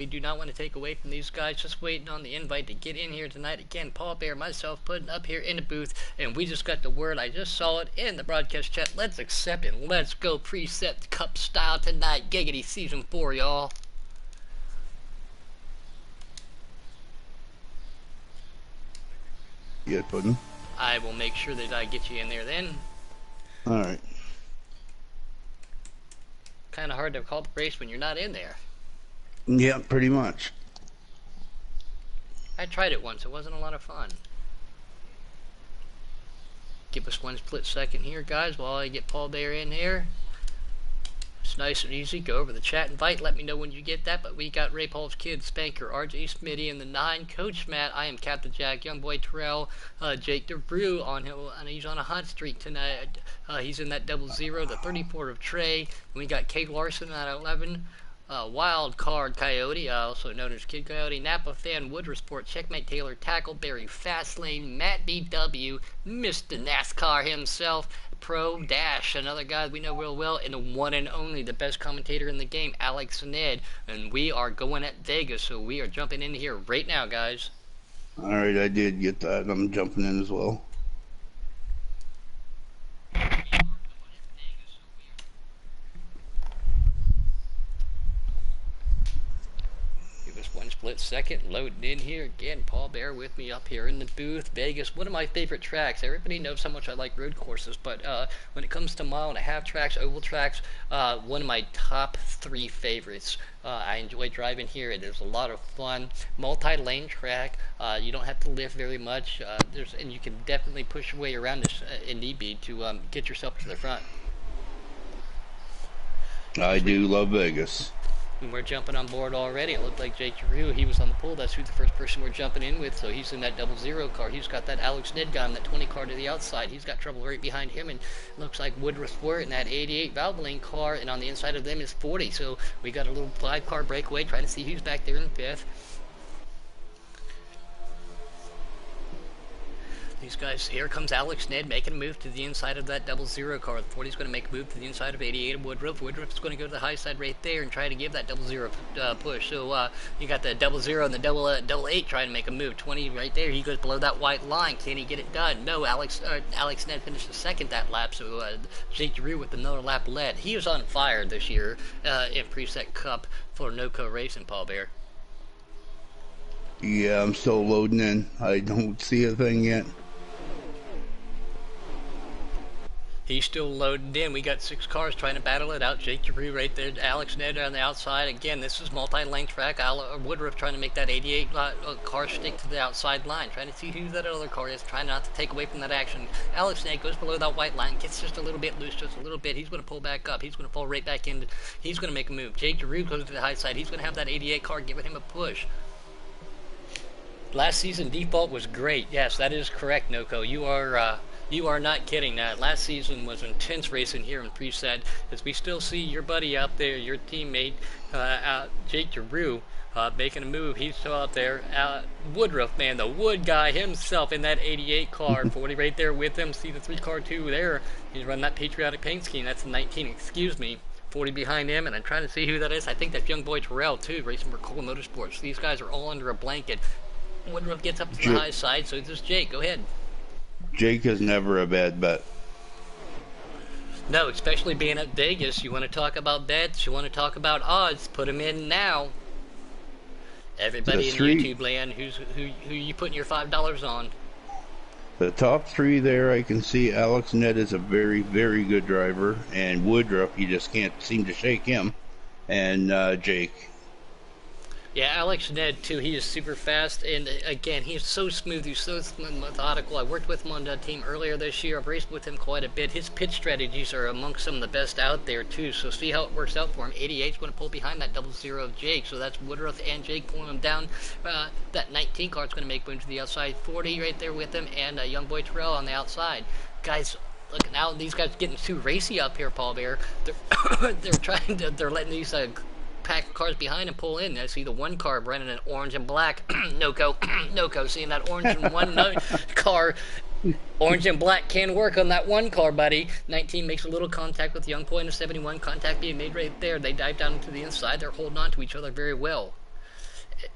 We do not want to take away from these guys. Just waiting on the invite to get in here tonight. Again, Paul Bear, myself, putting up here in the booth, and we just got the word. I just saw it in the broadcast chat. Let's accept it. Let's go Precept Cup style tonight. Giggity Season 4, y'all. Good pudding. I will make sure that I get you in there then. Alright. Kind of hard to call the race when you're not in there. Yeah, pretty much. I tried it once. It wasn't a lot of fun. Give us one split second here, guys, while I get Paul Bear in here. It's nice and easy. Go over the chat invite. Let me know when you get that. But we got Ray Paul's kid, Spanker, RJ Smitty in the 9, Coach Matt. I am Captain Jack, Young Boy Terrell, Jake DeBrew on him, and he's on a hot streak tonight. He's in that 00, the 34 of Trey. We got Kate Larson at 11. Wild Card Coyote, also known as Kid Coyote, Napa Fan, Woodruff Sport, Checkmate Taylor, Tackleberry, Fastlane, Matt BW, Mr. NASCAR himself, Pro Dash, another guy we know real well, and the one and only, the best commentator in the game, Alex Ned. And we are going at Vegas, so we are jumping in here right now, guys. Alright, I did get that. I'm jumping in as well. One split second, loading in here again. Paul Bear with me up here in the booth. Vegas, one of my favorite tracks. Everybody knows how much I like road courses, but when it comes to 1.5-mile tracks, oval tracks, one of my top 3 favorites. I enjoy driving here. It is a lot of fun. Multi-lane track. You don't have to lift very much. And you can definitely push your way around this in need be to get yourself to the front. I do love Vegas. And we're jumping on board already. It looked like Jake Giroux, he was on the pool. That's who the first person we're jumping in with. So he's in that 00 car. He's got that Alex Ned guy on that 20 car to the outside. He's got trouble right behind him. And looks like Woodruff Sport in that 88 Valvoline car. And on the inside of them is 40. So we got a little 5-car breakaway trying to see who's back there in 5th. These guys, here comes Alex Ned making a move to the inside of that 00 car. The 40's going to make a move to the inside of 88 of Woodruff. Woodruff's going to go to the high side right there and try to give that 00 push. So you got the 00 and the 88 trying to make a move. 20 right there. He goes below that white line. Can he get it done? No. Alex Ned finished the second that lap. So Jake Giroux with another lap led. He was on fire this year in Preset Cup for NOCO Racing, Paul Bear. Yeah, I'm still loading in. I don't see a thing yet. He's still loading in. We got 6 cars trying to battle it out. Jake Giroux right there. Alex Ned on the outside. Again, this is multi-lane track. Woodruff trying to make that 88 car stick to the outside line. Trying to see who that other car is. Trying not to take away from that action. Alex Ned goes below that white line. Gets just a little bit loose. Just a little bit. He's going to pull back up. He's going to fall right back in. He's going to make a move. Jake Giroux goes to the high side. He's going to have that 88 car giving him a push. Last season, default was great. Yes, that is correct, NOCO. You are not kidding. That last season was intense racing here in Preset, as we still see your buddy out there, your teammate, Jake Giroux, making a move. He's still out there. Woodruff, man, the Wood guy himself in that 88 car. 40 right there with him. See the 3-car 2 there. He's running that patriotic paint scheme. That's a 19, excuse me. 40 behind him, and I'm trying to see who that is. I think that's Young Boy Terrell, too, racing for Cole Motorsports. These guys are all under a blanket. Woodruff gets up to the high side, so this is Jake. Go ahead. Jake is never a bad bet. No, especially being at Vegas. You want to talk about bets, you want to talk about odds, put them in now. Everybody in YouTube land, who you putting your $5 on? The top 3 there, I can see Alex Ned is a very, very good driver, and Woodruff, you just can't seem to shake him, and Jake. Yeah, Alex Ned, too, he is super fast, and again, he's so smooth, he's so methodical. I worked with him on that team earlier this year. I've raced with him quite a bit. His pitch strategies are amongst some of the best out there, too, so see how it works out for him. 88's going to pull behind that 00 of Jake, so that's Woodruff and Jake pulling him down. That 19 car is going to make move to the outside. 40 right there with him, and Young Boy Terrell on the outside. Guys, look, now these guys are getting too racy up here, Paul Bear. They're letting these pack of cars behind and pull in. I see the 1 car running in orange and black. NOCO, seeing that orange and 1 car. Orange and black can work on that 1 car, buddy. 19 makes a little contact with Young Boy in the 71. Contact being made right there. They dive down into the inside. They're holding on to each other very well.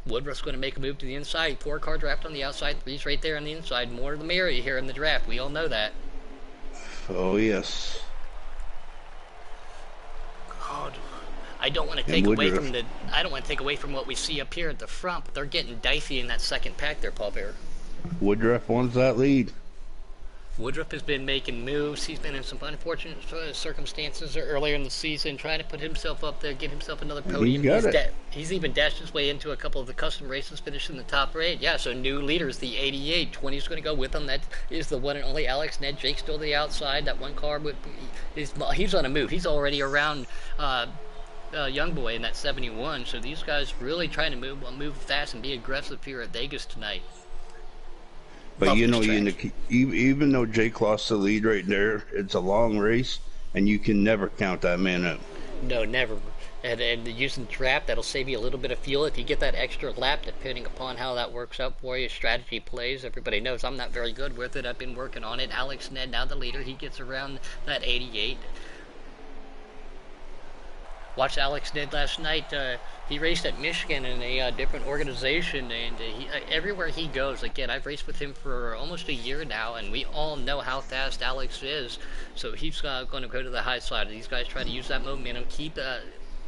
Woodruff's going to make a move to the inside. 4-car draft on the outside, 3's right there on the inside. More the merrier here in the draft. We all know that. Oh, yes. Oh, I don't want to take away from the. I don't want to take away from what we see up here at the front. But they're getting dicey in that second pack there, Paul Bear. Woodruff wants that lead. Woodruff has been making moves. He's been in some unfortunate circumstances earlier in the season, trying to put himself up there, get himself another podium. He's even dashed his way into a couple of the custom races, finished in the top 8. Yeah, so new leaders, the 88. 20 is going to go with him. That is the one and only Alex Ned. Jake's still to the outside. That one car, he's on a move. He's already around Young Boy in that 71. So these guys really trying to move fast and be aggressive here at Vegas tonight. But you know, even though Jake lost the lead right there, it's a long race, and you can never count that man out. No, never. And using the trap, that'll save you a little bit of fuel if you get that extra lap, depending upon how that works out for you. Strategy plays. Everybody knows I'm not very good with it. I've been working on it. Alex Ned, now the leader. He gets around that 88. Watched Alex Ned last night. He raced at Michigan in a different organization, and everywhere he goes, again, I've raced with him for almost a year now, and we all know how fast Alex is. So he's going to go to the high side. These guys try to use that momentum, keep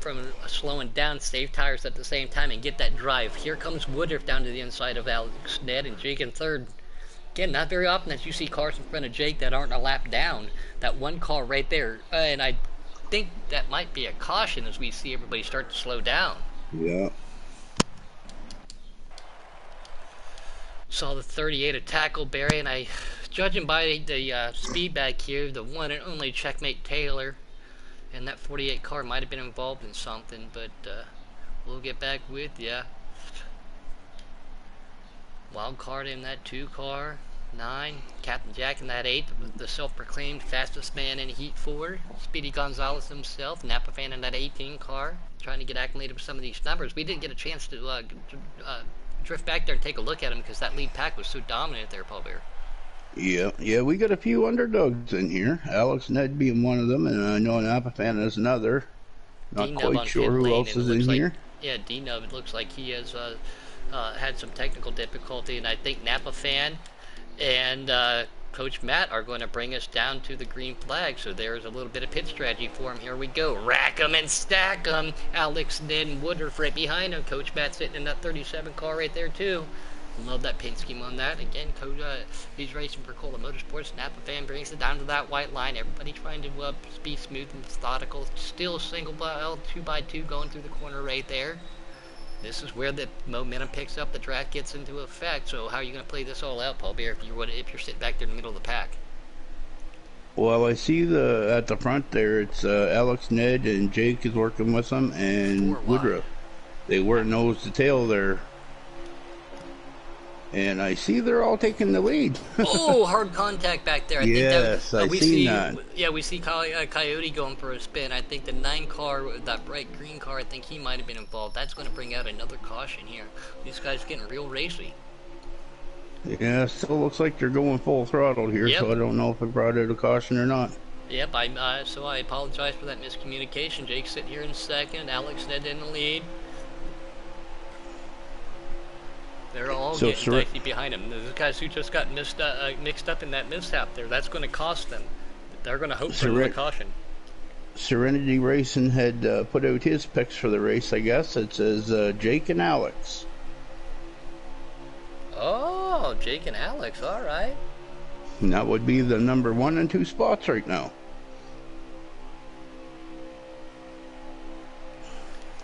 from slowing down, save tires at the same time, and get that drive. Here comes Woodruff down to the inside of Alex Ned, and Jake in third. Again, not very often that you see cars in front of Jake that aren't a lap down. That one car right there, and I think that might be a caution as we see everybody start to slow down. Yeah. Saw the 38 of Tackleberry, and judging by the speed back here, the one and only Checkmate Taylor, and that 48 car might have been involved in something, but we'll get back with ya. Wild card in that 2 car. 9, Captain Jack in that 8, the self-proclaimed fastest man in Heat 4, Speedy Gonzalez himself, Napa fan in that 18 car, trying to get acclimated with some of these numbers. We didn't get a chance to drift back there and take a look at him because that lead pack was so dominant there, Paul Bear. Yeah, we got a few underdogs in here. Alex Ned being one of them, and I know Napa fan is another. Not quite sure who else is in here. Yeah, D-Nub, it looks like he has had some technical difficulty, and I think Napa fan and Coach Matt are going to bring us down to the green flag. So there's a little bit of pit strategy for him. Here we go. Rack 'em and stack 'em. Alex Ned and Woodruff right behind him. Coach Matt sitting in that 37 car right there too. Love that paint scheme on that. Again, he's racing for Cola Motorsports. Napa fan brings it down to that white line. Everybody trying to be smooth and methodical. Still single file 2x2 going through the corner right there. This is where the momentum picks up, the track gets into effect. So how are you going to play this all out, Paul Bear, if you're sitting back there in the middle of the pack? Well, I see at the front there, it's Alex Ned and Jake is working with them, and Woodruff. They were nose to tail there. And I see they're all taking the lead. Oh, hard contact back there. Yes, I see that. Yeah, we see Coyote going for a spin. I think the 9 car, that bright green car, I think he might have been involved. That's going to bring out another caution here. These guys are getting real racy. Yeah, it still looks like they're going full throttle here, so I don't know if it brought out a caution or not. Yep, so I apologize for that miscommunication. Jake's sitting here in second, Alex Ned in the lead. They're all getting dicey behind him. The guys who just got mixed up in that mishap there, that's going to cost them. They're going to hope for a caution. Serenity Racing had put out his picks for the race, I guess. It says Jake and Alex. Oh, Jake and Alex, all right. And that would be the number 1 and 2 spots right now.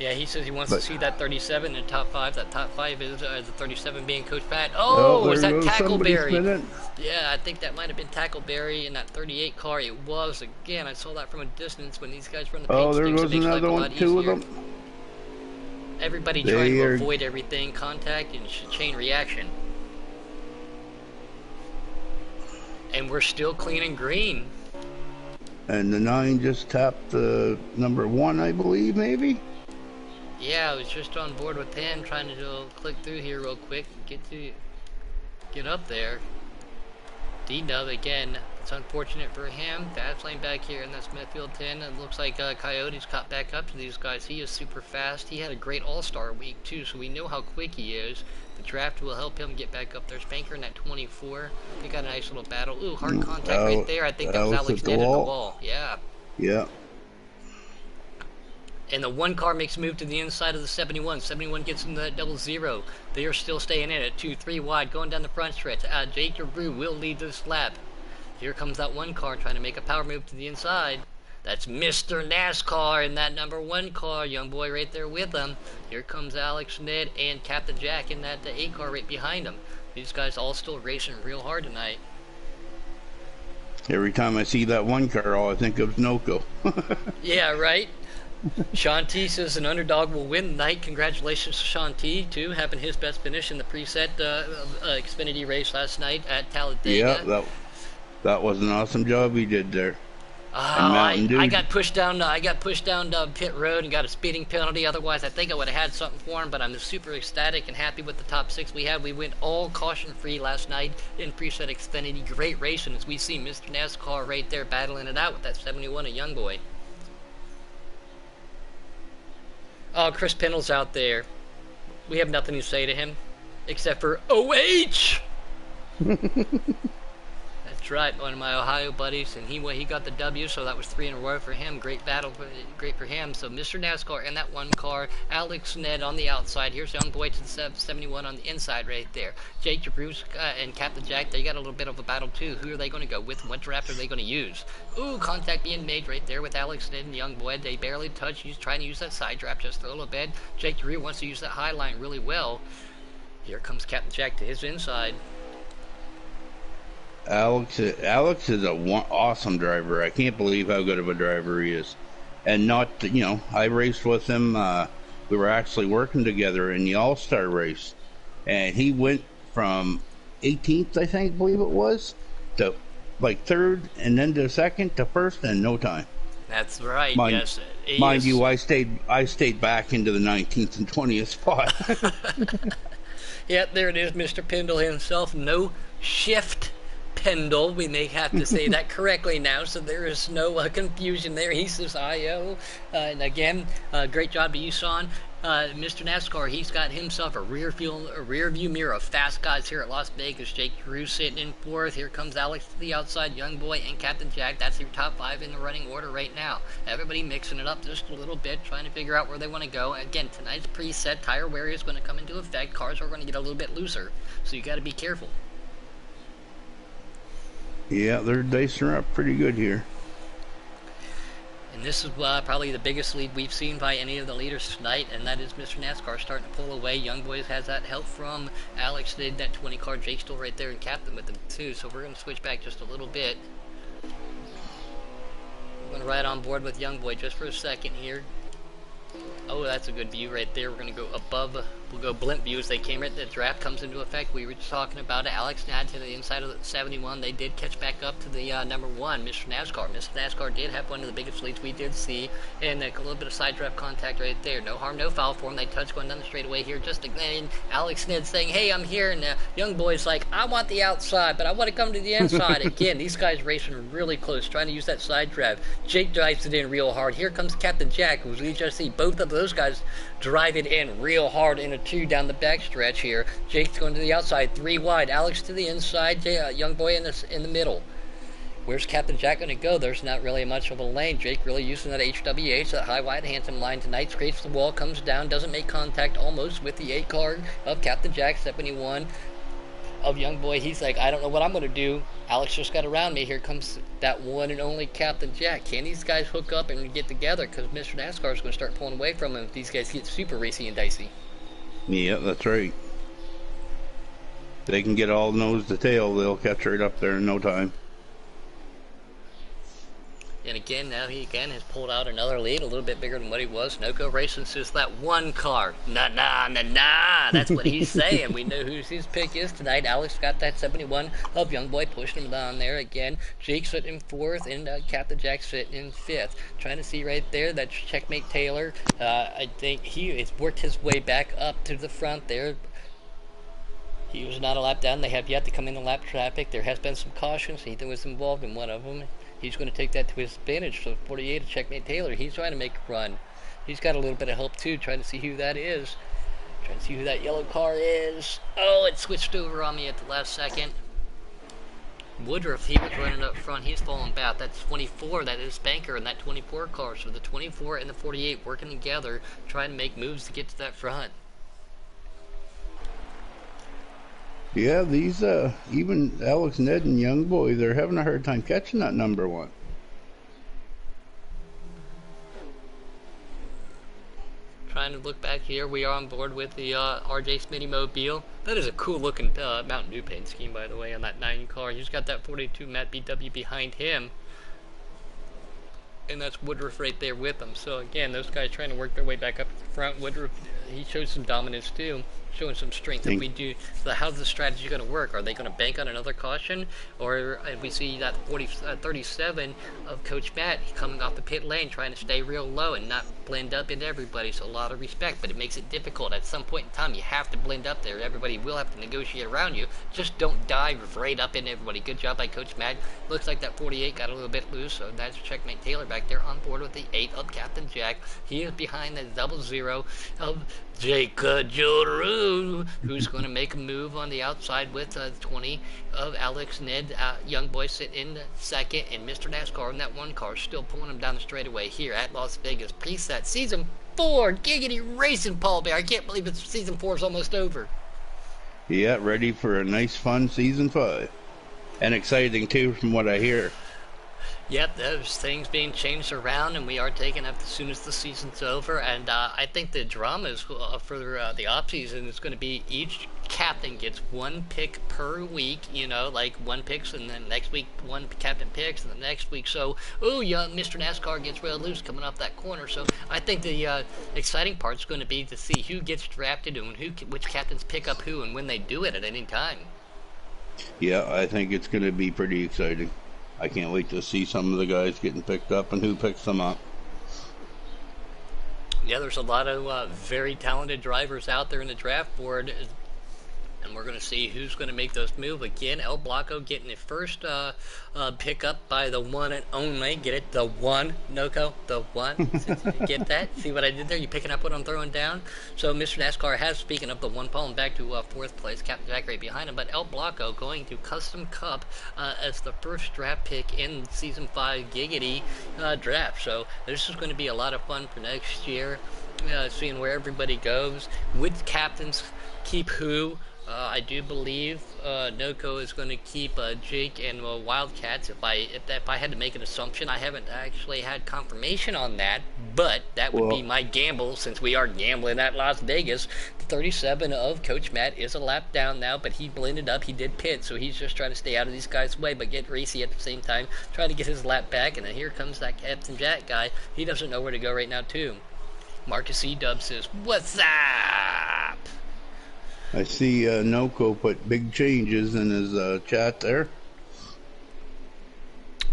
Yeah, he says he wants to see that 37 in the top 5. That top 5 is the 37 being Coach Pat. Oh, was that Tackleberry? Yeah, I think that might have been Tackleberry in that 38 car. It was. Again, I saw that from a distance when these guys were in the paint there goes another one, 2 of them. Everybody trying to avoid everything, contact and chain reaction. And we're still clean and green. And the 9 just tapped the number 1, I believe, maybe? Yeah, I was just on board with him, trying to click through here real quick and get up there. D-Nub again, It's unfortunate for him. Dad's laying back here in that Smithfield 10. It looks like Coyote's caught back up to these guys. He is super fast. He had a great all-star week, too, so we know how quick he is. The draft will help him get back up there. Spanker in that 24. They got a nice little battle. Ooh, hard contact right there. I think that was Alex dead at the wall. Yeah. Yeah. And the one car makes a move to the inside of the 71. 71 gets in the 00. They are still staying in at 2-3 wide, going down the front stretch. Jake Drew will lead this lap. Here comes that one car trying to make a power move to the inside. That's Mr. NASCAR in that number 1 car. Young boy right there with him. Here comes Alex Ned and Captain Jack in that 8 car right behind him. These guys all still racing real hard tonight. Every time I see that one car, all I think of is Noco. Yeah, right? Sean T says an underdog will win tonight. Congratulations to Sean T, too, having his best finish in the preset Xfinity race last night at Talladega. Yeah, that was an awesome job he did there. I got pushed down. Pit road and got a speeding penalty. Otherwise, I think I would have had something for him. But I'm super ecstatic and happy with the top 6 we had. We went all caution-free last night in preset Xfinity. Great racing as we see Mr. NASCAR right there battling it out with that 71, a young boy. Oh, Chris Pendle's out there. We have nothing to say to him except for OH. That's right, one of my Ohio buddies, and he got the W, so that was 3 in a row for him. Great battle, great for him. So Mr. NASCAR in that one car, Alex Ned on the outside. Here's Young Boy to the 71 on the inside right there. Jake DeBruce and Captain Jack, they got a little bit of a battle too. Who are they going to go with? What draft are they going to use? Ooh, contact being made right there with Alex Ned and Young Boy. They barely touch. He's trying to use that side draft just a little bit. Jake DeBruce wants to use that high line really well. Here comes Captain Jack to his inside. Alex is awesome driver. I can't believe how good of a driver he is. And I raced with him. We were actually working together in the All-Star race. And he went from 18th, I believe it was, to like 3rd, and then to 2nd, to 1st in no time. That's right, yes. Mind you, I stayed back into the 19th and 20th spot. Yeah, there it is, Mr. Pendle himself. No shift Pendle, we may have to say that correctly now, so there is no confusion there. He says IO, and again, great job to you, Sean. Mr. NASCAR, he's got himself a rear view mirror of fast guys here at Las Vegas. Jake Drew sitting in 4th. Here comes Alex to the outside, Young Boy, and Captain Jack. That's your top 5 in the running order right now. Everybody mixing it up just a little bit, trying to figure out where they want to go. Again, tonight's preset tire wear is going to come into effect. Cars are going to get a little bit looser, so you got to be careful. Yeah, they're dicing her up pretty good here. And this is probably the biggest lead we've seen by any of the leaders tonight, and that is Mr. NASCAR starting to pull away. Young Boys has that help from Alex. Did that 20 car. Jake still right there and captain with them too, so we're going to switch back just a little bit. I'm going to ride on board with Young Boy just for a second here. Oh, that's a good view right there. We're going to go above. We'll go blimp view as they came right. The draft comes into effect. We were just talking about it. Alex Nad to the inside of the 71. They did catch back up to the number 1, Mr. NASCAR. Mr. NASCAR did have one of the biggest leads we did see. And a little bit of side draft contact right there. No harm, no foul for him. They touch going down the straightaway here. Just again, Alex Ned saying, hey, I'm here. And Young Boy's like, I want the outside, but I want to come to the inside. Again, these guys racing really close, trying to use that side draft. Jake drives it in real hard. Here comes Captain Jack, as we just see both of those guys drive it in real hard in a 2 down the back stretch here. Jake's going to the outside, 3 wide. Alex to the inside, Young Boy in the middle. Where's Captain Jack going to go? There's not really much of a lane. Jake really using that HWH, that high, wide, handsome line tonight. Scrapes the wall, comes down, doesn't make contact almost with the 8 car of Captain Jack, 71 of Young Boy. He's like, I don't know what I'm going to do. Alex just got around me. Here comes that one and only Captain Jack. Can these guys hook up and get together? Because Mr. NASCAR is going to start pulling away from him if these guys get super racy and dicey. Yeah, that's right. They can get all nose to tail. They'll catch right up there in no time. And again, now he again has pulled out another lead, a little bit bigger than what he was. Noco Racing says that one car. Nah. That's what he's saying. We know who his pick is tonight. Alex got that 71 of Young Boy, pushing him down there again. Jake sitting in 4th, and Captain Jack sitting in 5th. Trying to see right there, that's Checkmate Taylor. I think he has worked his way back up to the front there. He was not a lap down. They have yet to come in the lap traffic. There has been some cautions. Ethan was involved in one of them. He's going to take that to his advantage. So 48 to Checkmate Taylor. He's trying to make a run. He's got a little bit of help too, trying to see who that is. Trying to see who that yellow car is. Oh, it switched over on me at the last second. Woodruff, he was running up front. He's falling back. That's 24. That is Spanker in that 24 car. So the 24 and the 48 working together, trying to make moves to get to that front. Yeah, these even Alex, Ned, and Young Boy, they're having a hard time catching that number one. Trying to look back here, we are on board with the RJ Smitty Mobile. That is a cool looking Mountain Dew paint scheme, by the way, on that 9 car. He's got that 42 Matt BW behind him. And that's Woodruff right there with him. So again, those guys trying to work their way back up to the front. Woodruff, he shows some dominance too, showing some strength. If we do, so how's the strategy going to work? Are they going to bank on another caution, or we see that 37 of Coach Matt coming off the pit lane, trying to stay real low and not blend up into everybody? So a lot of respect, but it makes it difficult. At some point in time, you have to blend up there. Everybody will have to negotiate around you. Just don't dive right up into everybody. Good job by Coach Matt. Looks like that 48 got a little bit loose, so that's Checkmate Taylor back there on board with the 8 of Captain Jack. He is behind the 00 of Jake Joru, who's going to make a move on the outside with 20 of Alex Ned. Young Boy sitting in second, and Mr. NASCAR in that 1 car still pulling him down the straightaway here at Las Vegas. Preset Season 4, giggity racing, Paul Bear. I can't believe it's Season 4 is almost over. Yeah, ready for a nice, fun Season 5. And exciting, too, from what I hear. Yep, those things being changed around, and we are taking up as soon as the season's over. And I think the drama is for the off-season is going to be each captain gets 1 pick per week, you know, like 1 picks, and then next week 1 captain picks, and the next week. So, young Mr. NASCAR gets real loose coming off that corner. So I think the exciting part is going to be to see who gets drafted and which captains pick up who and when they do it at any time. Yeah, I think it's going to be pretty exciting. I can't wait to see some of the guys getting picked up and who picks them up. Yeah, there's a lot of very talented drivers out there in the draft board, and we're going to see who's going to make those moves. Again, El Blanco getting the first pick up by the one and only. Get it? The one, Noco, the one. Get that? See what I did there? You picking up what I'm throwing down? So Mr. NASCAR has, speaking of the one, falling back to 4th place. Captain Jack right behind him, but El Blanco going to Custom Cup as the first draft pick in Season 5 Giggity draft. So this is going to be a lot of fun for next year, seeing where everybody goes. Which captains keep who? I do believe Noco is going to keep Jake and Wildcats. If I had to make an assumption, I haven't actually had confirmation on that, but that would be my gamble since we are gambling at Las Vegas. The 37 of Coach Matt is a lap down now, but he blended up. He did pit, so he's just trying to stay out of these guys' way, but get racy at the same time, trying to get his lap back. And then here comes that Captain Jack guy. He doesn't know where to go right now, too. Marcus E. Dub says, "What's up?" I see Noco put big changes in his chat there.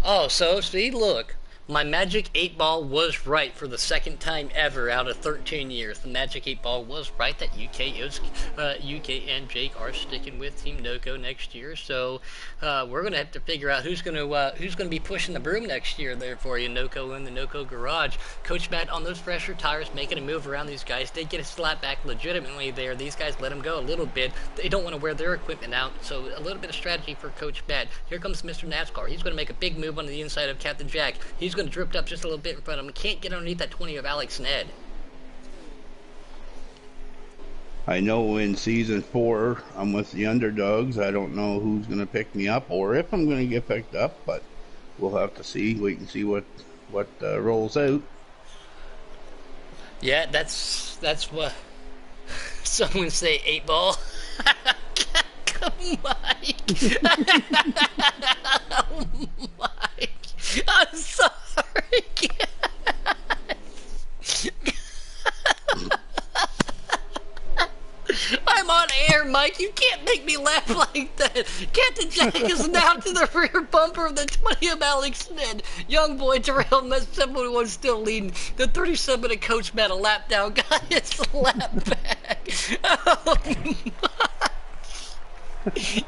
Oh, so see, look. My Magic 8 Ball was right for the 2nd time ever out of 13 years. The Magic 8 Ball was right that UK and Jake are sticking with Team Noco next year. So we're gonna have to figure out who's gonna be pushing the broom next year there for you, Noco in the Noco garage. Coach Matt on those fresher tires making a move around these guys. They get a slap back legitimately there. These guys let them go a little bit. They don't want to wear their equipment out. So a little bit of strategy for Coach Matt. Here comes Mr. NASCAR. He's gonna make a big move on the inside of Captain Jack. He's going to drift up just a little bit in front of him. Can't get underneath that 20 of Alex Ned. I know in Season 4 I'm with the underdogs. I don't know who's going to pick me up or if I'm going to get picked up, but we'll have to see. Wait and see what rolls out. Yeah, that's what someone say 8 ball. Mike. Mike. I'm sorry. I'm on air, Mike. You can't make me laugh like that. Captain Jack is now to the rear bumper of the 20 of Alex Ned. Young Boy Terrell Met 71 still leading. The 37 of Coach Matt, a lap down guy. It's a lap back. Oh,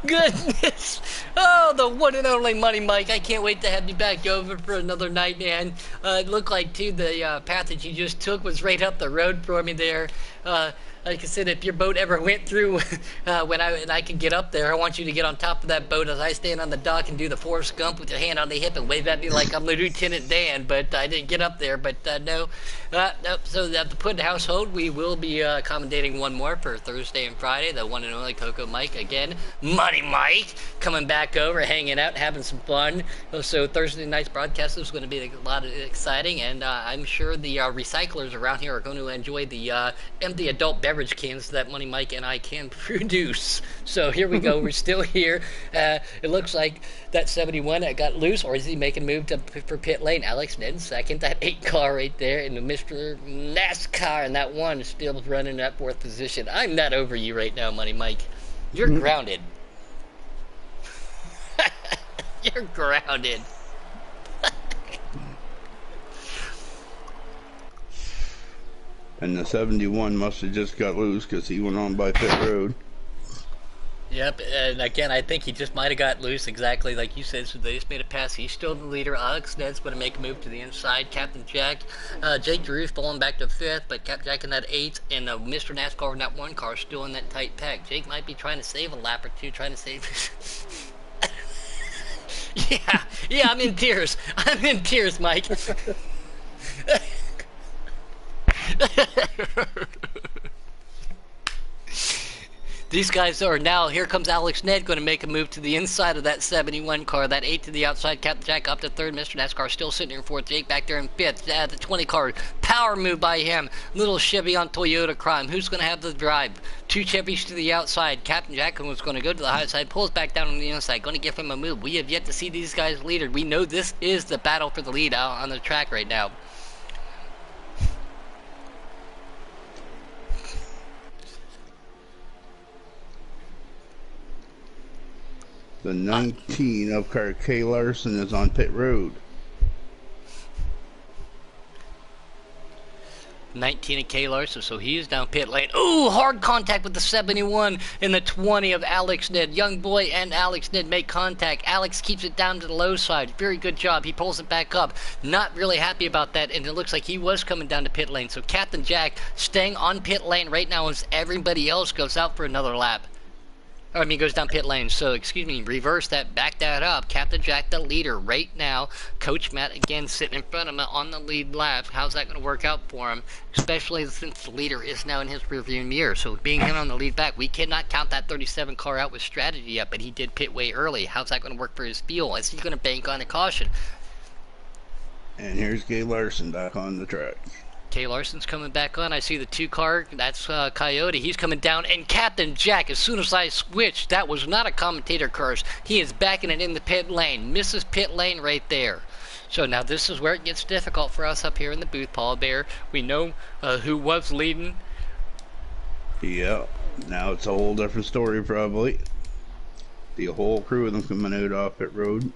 Goodness. Oh, the one and only Money Mike. I can't wait to have you back over for another night, man. It looked like, too, the path that you just took was right up the road for me there. Like I said, if your boat ever went through and I could get up there, I want you to get on top of that boat as I stand on the dock and do the Forrest Gump with your hand on the hip and wave at me like I'm Lieutenant Dan. But I didn't get up there. But no. Nope. So at the Puddin household, we will be accommodating one more for Thursday and Friday. The one and only Coco Mike again. Money Mike coming back over, hanging out, having some fun. So Thursday night's broadcast is going to be a lot of exciting, and I'm sure the recyclers around here are going to enjoy the empty adult beverage cans that Money Mike and I can produce. So here we go. We're still here. It looks like that 71 that got loose, or is he making a move for pit lane? Alex Ned second. That 8 car right there, and the Mr. NASCAR, and that one is still running that 4th position. I'm not over you right now, Money Mike. You're grounded. You're grounded. And the 71 must have just got loose because he went on by pit road. Yep, and again, I think he just might have got loose, exactly like you said, so they just made a pass. He's still the leader. Alex Ned's going to make a move to the inside. Captain Jack, Jake Drew's falling back to 5th, but Captain Jack in that 8th, and Mr. NASCAR in that 1 car still in that tight pack. Jake might be trying to save a lap or two, trying to save... yeah, I'm in tears. I'm in tears, Mike. These guys are now, here comes Alex Ned, going to make a move to the inside of that 71 car. That 8 to the outside, Captain Jack up to 3rd, Mr. NASCAR still sitting in 4th, Jake back there in 5th. The 20 car, power move by him. Little Chevy on Toyota Crime. Who's going to have the drive? 2 Chevys to the outside. Captain Jack was going to go to the high side, pulls back down on the inside, going to give him a move. We have yet to see these guys leaders. We know this is the battle for the lead out on the track right now. The 19 of car K. Larson is on pit road. 19 of K. Larson, so he's down pit lane. Ooh, hard contact with the 71 and the 20 of Alex Ned. Young boy and Alex Ned make contact. Alex keeps it down to the low side. Very good job. He pulls it back up. Not really happy about that, and it looks like he was coming down to pit lane. So Captain Jack staying on pit lane right now as everybody else goes out for another lap. I mean, goes down pit lane. So, excuse me, reverse that, back that up. Captain Jack, the leader right now. Coach Matt, again, sitting in front of him on the lead lap. How's that going to work out for him? Especially since the leader is now in his rearview mirror. So, being him on the lead back, we cannot count that 37 car out with strategy yet, but he did pit way early. How's that going to work for his fuel? Is he going to bank on a caution? And here's Gay Larson back on the track. Kay Larson's coming back on. I see the 2 car. That's Coyote. He's coming down. And Captain Jack, as soon as I switched, that was not a commentator curse. He is backing it in the pit lane. Misses pit lane right there. So now this is where it gets difficult for us up here in the booth, Paul Bear. We know who was leading. Yeah. Now it's a whole different story, probably. The whole crew of them coming out off pit road.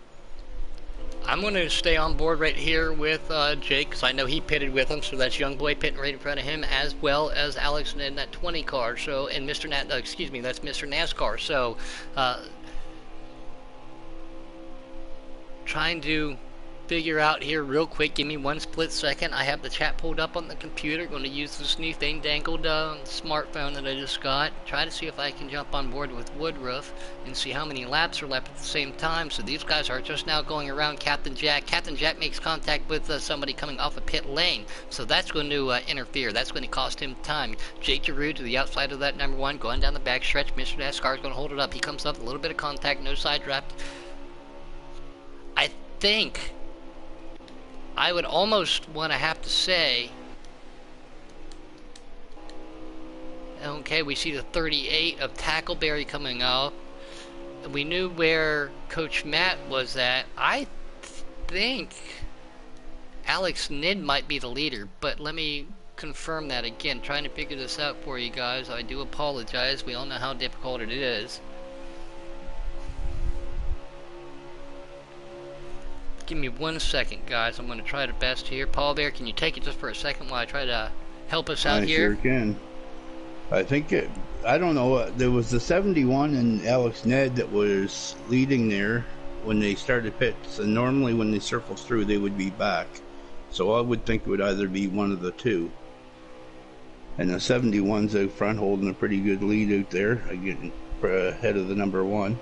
I'm going to stay on board right here with Jake, because I know he pitted with him, so that's young boy pitting right in front of him, as well as Alex in that 20 car. So, and Mr. Excuse me, that's Mr. NASCAR. So, trying to figure out here real quick. Give me 1 split second. I have the chat pulled up on the computer. Going to use this new thing dangled smartphone that I just got. Try to see if I can jump on board with Woodruff and see how many laps are left at the same time. So these guys are just now going around Captain Jack. Captain Jack makes contact with somebody coming off a pit lane. So that's going to interfere. That's going to cost him time. Jake Giroux to the outside of that number 1, going down the back stretch. Mr. NASCAR is going to hold it up. He comes up, a little bit of contact, no side draft. I think I would almost want to have to say, okay, we see the 38 of Tackleberry coming out. We knew where Coach Matt was at. I think Alex Nid might be the leader, but let me confirm that again. Trying to figure this out for you guys. I do apologize. We all know how difficult it is. Give me 1 second, guys. I'm going to try the best here. Paul Bear, can you take it just for a second while I try to help us out here? I sure can. I think I don't know. There was the 71 and Alex Ned that was leading there when they started pits, and normally when they circle through, they would be back. So I would think it would either be one of the two. And the 71's out front holding a pretty good lead out there, again, ahead of the number 1.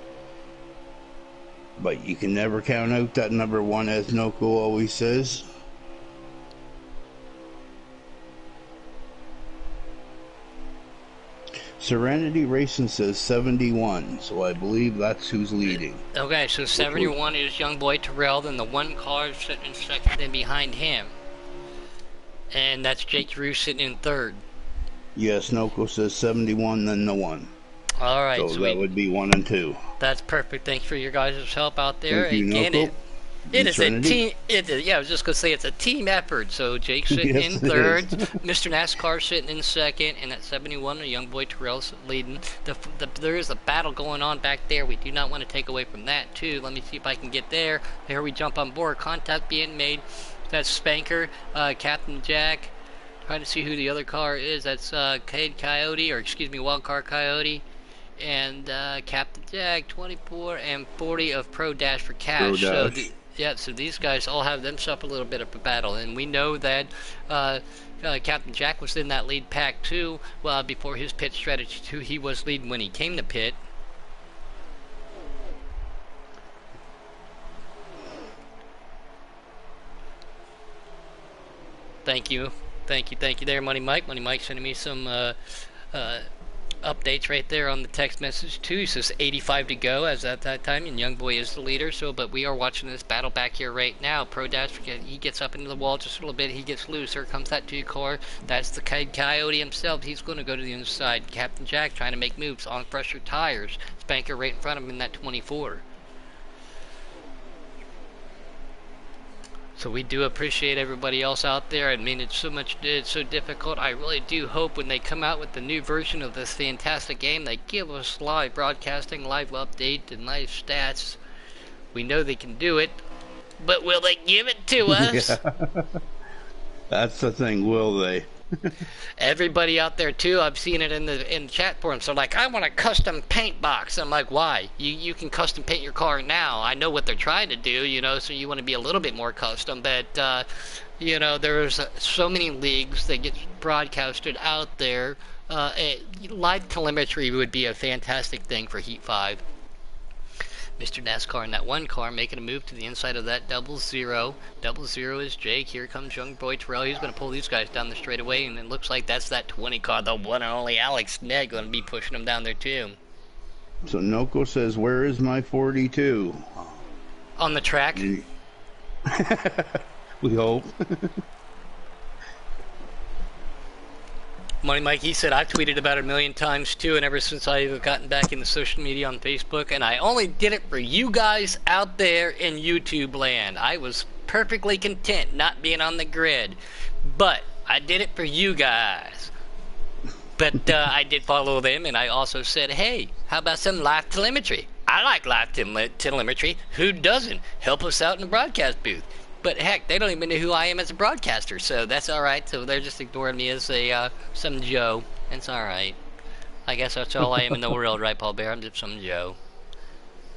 But you can never count out that number 1, as Noko always says. Serenity Racing says 71, so I believe that's who's leading. Okay, so 71 is Young Boy Terrell, then the one car sitting in second, then behind him. And that's Jake Drew sitting in third. Yes, Noko says 71, then the 1. All right, so that would be 1 and 2. That's perfect. Thanks for your guys' help out there. Thank you, Again, Noko. it is a team. Yeah, I was just gonna say it's a team effort. So Jake sitting Yes, in third, Mr. NASCAR sitting in second, and at 71, a Young Boy Terrell's leading. There is a battle going on back there. We do not want to take away from that too. Let me see if I can get there. Here we jump on board. Contact being made. That's Spanker, Captain Jack. Trying to see who the other car is. That's Cade Coyote, or excuse me, Wildcard Coyote. And Captain Jack, 24 and 40 of Pro Dash for cash. So so these guys all have themselves a little bit of a battle, and we know that Captain Jack was in that lead pack too. Well, before his pit strategy too, he was leading when he came to pit. Thank you there, Money Mike. Money Mike sending me some updates right there on the text message too. He says 85 to go as at that time, and Young Boy is the leader. So, but we are watching this battle back here right now. Pro Dash, he gets up into the wall just a little bit. He gets loose. Here comes that 2 car. That's the Coyote himself. He's going to go to the inside. Captain Jack trying to make moves on fresher tires. Spanker right in front of him in that 24. So we do appreciate everybody else out there. I mean, it's so difficult. I really do hope when they come out with the new version of this fantastic game, they give us live broadcasting, live update, and live stats. We know they can do it, but will they give it to us? Yeah. That's the thing, will they? Everybody out there too, I've seen it in the chat forums. They're like, I want a custom paint box. I'm like, why? You can custom paint your car now. I know what they're trying to do, you know, so you want to be a little bit more custom. But you know, there's so many leagues that get broadcasted out there. Live telemetry would be a fantastic thing for Heat 5. Mr. NASCAR in that 1 car making a move to the inside of that 00. 00 is Jake. Here comes Young Boy Terrell. He's going to pull these guys down the straightaway, and it looks like that's that 20 car, the one and only Alex Ned, going to be pushing him down there too. So Noko says, where is my 42? On the track? We hope. Money Mike, he said, I've tweeted about it a million times too, and ever since I've gotten back into social media on Facebook, and I only did it for you guys out there in YouTube land. I was perfectly content not being on the grid, but I did it for you guys. But I did follow them, and I also said, hey, how about some live telemetry? I like live telemetry. Who doesn't? Help us out in the broadcast booth. But heck, they don't even know who I am as a broadcaster, so that's alright. So they're just ignoring me as some Joe. It's alright. I guess that's all I am in the world, right, Paul Bear? I'm just some Joe.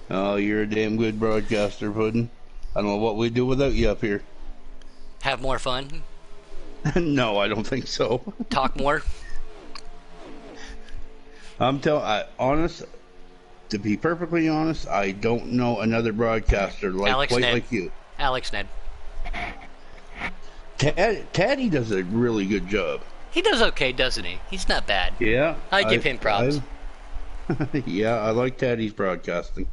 Oh, you're a damn good broadcaster, Puddin'. I don't know what we'd do without you up here. Have more fun? No, I don't think so. Talk more? To be perfectly honest, I don't know another broadcaster quite like you. Alex Ned. Taddy does a really good job. He does okay, doesn't he? He's not bad. Yeah. I give him props. Yeah, I like Taddy's broadcasting.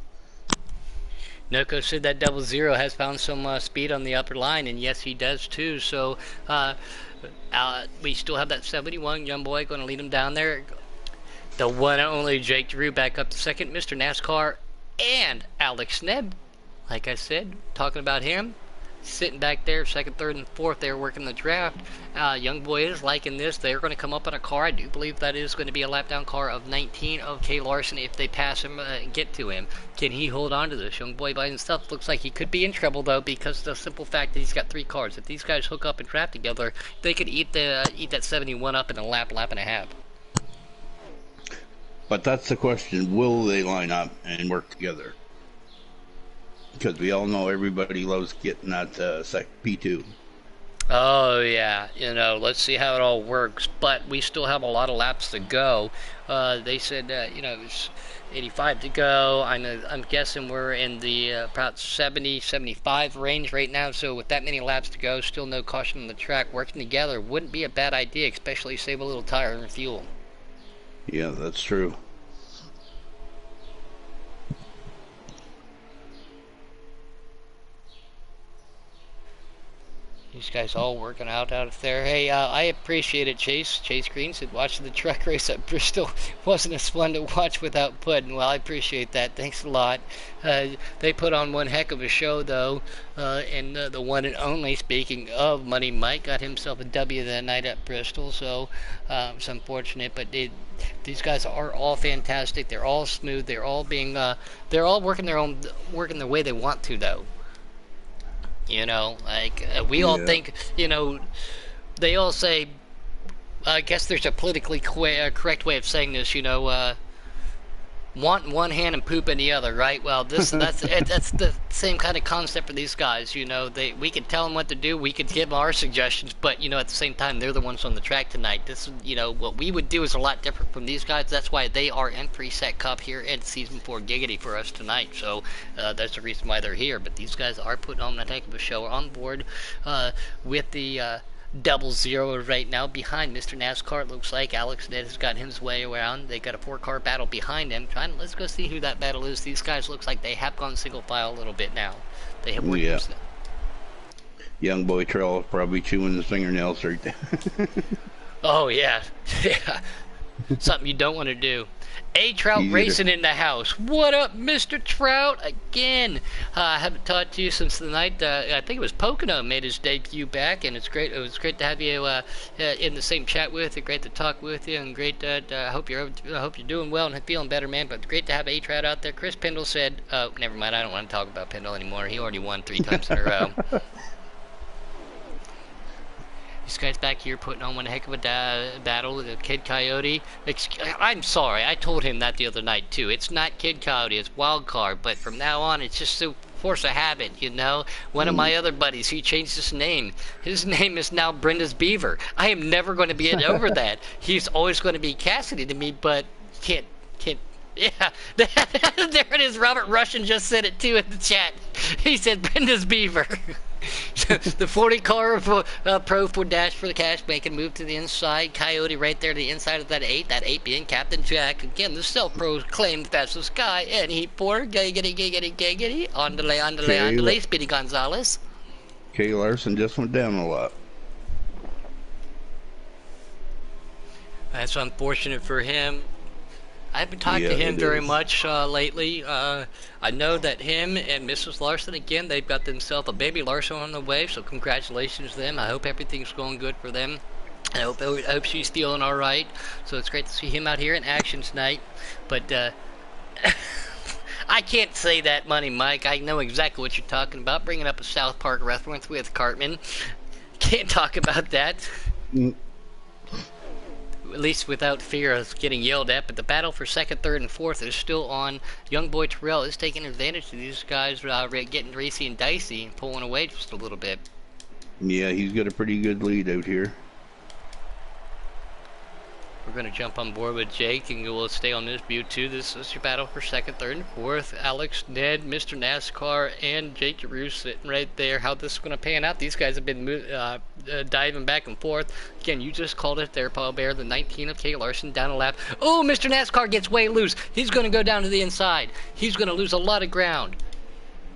Noko said that 00 has found some speed on the upper line, and yes, he does too. So we still have that 71 young boy going to lead him down there. The one and only Jake Drew back up to second. Mr. NASCAR and Alex Ned. Like I said, talking about him. Sitting back there, second, third, and fourth, they're working the draft. Young boy is liking this. They're going to come up on a car. I do believe that is going to be a lap down car of 19 of Kay Larson if they pass him and get to him. Can he hold on to this? Young boy by himself looks like he could be in trouble, though, because of the simple fact that he's got 3 cars. If these guys hook up and draft together, they could eat that 71 up in a lap and a half. But that's the question: will they line up and work together? Because we all know everybody loves getting that P2. Oh yeah, let's see how it all works. But we still have a lot of laps to go. They said it's 85 to go. I'm guessing we're in the about 70, 75 range right now. So with that many laps to go, still no caution on the track. Working together wouldn't be a bad idea, especially save a little tire and fuel. Yeah, that's true. These guys all working out there. Hey, I appreciate it, Chase. Chase Green said watching the truck race at Bristol wasn't as fun to watch without Puddin'. Well, I appreciate that. Thanks a lot. They put on one heck of a show, though. And the one and only, speaking of Money Mike, got himself a W that night at Bristol. So it's unfortunate, but these guys are all fantastic. They're all smooth. They're all working the way they want to, though. We all think, they all say, I guess there's a politically correct way of saying this, want in one hand and poop in the other, right? Well, that's the same kind of concept for these guys. We could tell them what to do, we could give them our suggestions, but at the same time, they're the ones on the track tonight. This, what we would do is a lot different from these guys. That's why they are in Preset Cup here in Season 4 Giggity for us tonight. So that's the reason why they're here. But these guys are putting on a heck of a show. We're on board with the 00 right now behind Mr. NASCAR. It looks like Alex Ned has got his way around. They got a 4-car battle behind him. Let's go see who that battle is. These guys looks like they have gone single file a little bit now. They have worked Young boy Trail probably chewing his fingernails right there. Oh yeah. Yeah. Something you don't want to do. A-Trout Racing in the house. What up, Mr. Trout? Again, I haven't talked to you since the night. I think it was Pocono made his debut back, and it's great. It was great to have you in the same chat with you. Great to talk with you, and great. I hope you're doing well and feeling better, man. But great to have A-Trout out there. Chris Pendle said, "Oh, never mind. I don't want to talk about Pendle anymore. He already won 3 times in a row." These guys back here putting on one heck of a battle with Kid Coyote. I'm sorry, I told him that the other night too. It's not Kid Coyote, it's Wildcard. But from now on, it's just so force of habit, One of my other buddies, he changed his name. His name is now Brenda's Beaver. I am never going to be over that. He's always going to be Cassidy to me, but can't. Yeah, there it is. Robert Russian just said it too in the chat. He said Brenda's Beaver. The 40-car Pro 4 Dash for the cash making move to the inside. Coyote right there to the inside of that 8. That 8 being Captain Jack. Again, the self-proclaimed fastest guy in Heat 4. Giggity. Andale. Speedy Gonzalez. Kay Larson just went down a lot. That's unfortunate for him. I haven't talked to him very much lately. I know that him and Mrs. Larson, again, they've got themselves a baby Larson on the way, so congratulations to them. I hope everything's going good for them. I hope she's feeling all right. So it's great to see him out here in action tonight. But I can't say that, Money Mike. I know exactly what you're talking about. Bringing up a South Park reference with Cartman. Can't talk about that. At least without fear of getting yelled at, but the battle for 2nd, 3rd, and 4th is still on. Young boy Terrell is taking advantage of these guys getting racy and dicey and pulling away just a little bit. Yeah, he's got a pretty good lead out here. We're going to jump on board with Jake and we'll stay on this view too. This is your battle for 2nd, 3rd, and 4th. Alex, Ned, Mr. NASCAR, and Jake Giroux sitting right there. How this is going to pan out. These guys have been diving back and forth. Again, you just called it there, Paul Bear. The 19 of Kay Larson down a lap. Oh, Mr. NASCAR gets way loose. He's going to go down to the inside. He's going to lose a lot of ground.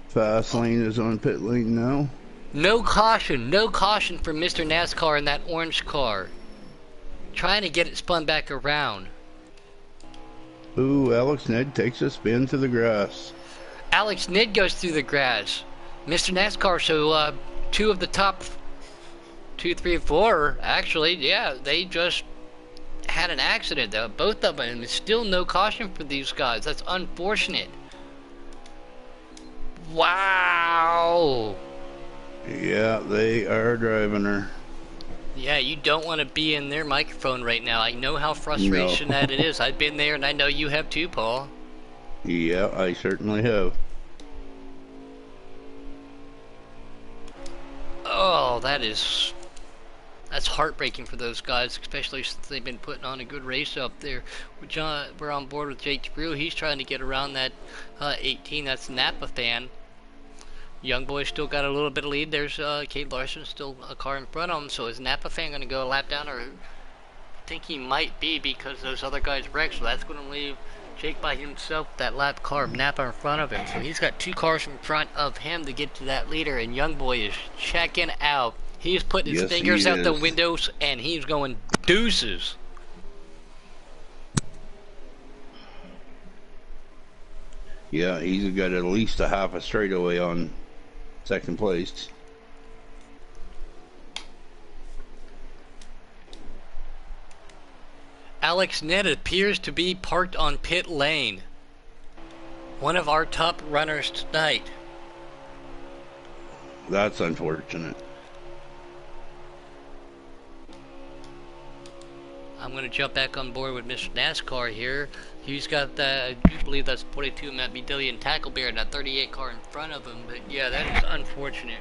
Fast lane is on pit lane now. No caution for Mr. NASCAR in that orange car. Trying to get it spun back around. Ooh, Alex Ned takes a spin to the grass. Alex Ned goes through the grass. Mr. NASCAR, so 2 of the top 2, 3, 4, actually, yeah, they just had an accident, though. Both of them, and still no caution for these guys. That's unfortunate. Wow. Yeah, they are driving her. Yeah, you don't want to be in their microphone right now. I know how No. frustration that it is. I've been there, and I know you have too, Paul. Yeah, I certainly have. Oh, that's heartbreaking for those guys, especially since they've been putting on a good race up there. We're on board with Jake Brew. He's trying to get around that 18. That's Napa fan. Young boy still got a little bit of lead. There's Kate Larson still a car in front of him. So is Napa fan going to go a lap down, or I think he might be because those other guys wrecked. So that's going to leave Jake by himself, that lap car of Napa in front of him. So he's got 2 cars in front of him to get to that leader, and Young Boy is checking out. He's putting his Yes, he fingers out the is. windows, and he's going deuces. Yeah, he's got at least a half a straightaway on second place. Alex Nett appears to be parked on pit lane. One of our top runners tonight. That's unfortunate. I'm going to jump back on board with Mr. NASCAR here. He's got that, I do believe that's 42 Matt BW and Tackleberry, and that 38 car in front of him. But yeah, that is unfortunate.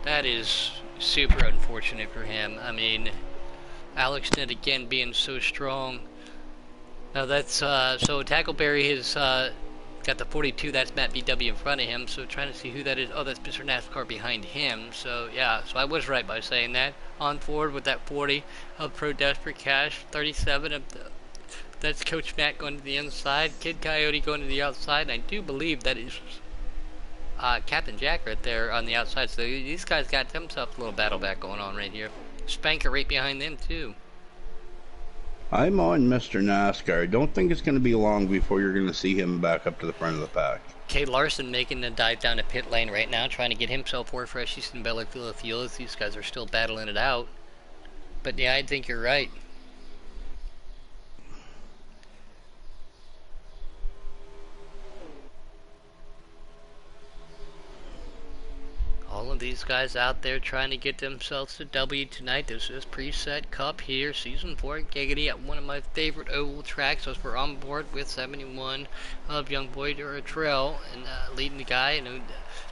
That is super unfortunate for him. I mean, Alex Nett again being so strong. Now that's, so Tackleberry has got the 42, that's Matt BW in front of him, so trying to see who that is. Oh, that's Mr. NASCAR behind him. So yeah, so I was right by saying that. On forward with that 40 of Pro Desperate Cash, 37 of that's Coach Matt going to the inside, Kid Coyote going to the outside, and I do believe that is Captain Jack right there on the outside. So these guys got themselves a little battle back going on right here. Spanker right behind them too. I'm on Mr. NASCAR. I don't think it's going to be long before you're going to see him back up to the front of the pack. Kay Larson making the dive down to pit lane right now, trying to get himself more fresh. He's in Bellafield Fields. These guys are still battling it out. But yeah, I think you're right. All of these guys out there trying to get themselves a W tonight. This is Preset Cup here, Season 4 Giggity at one of my favorite oval tracks. As we're on board with 71 of Young Boy Trail and leading the guy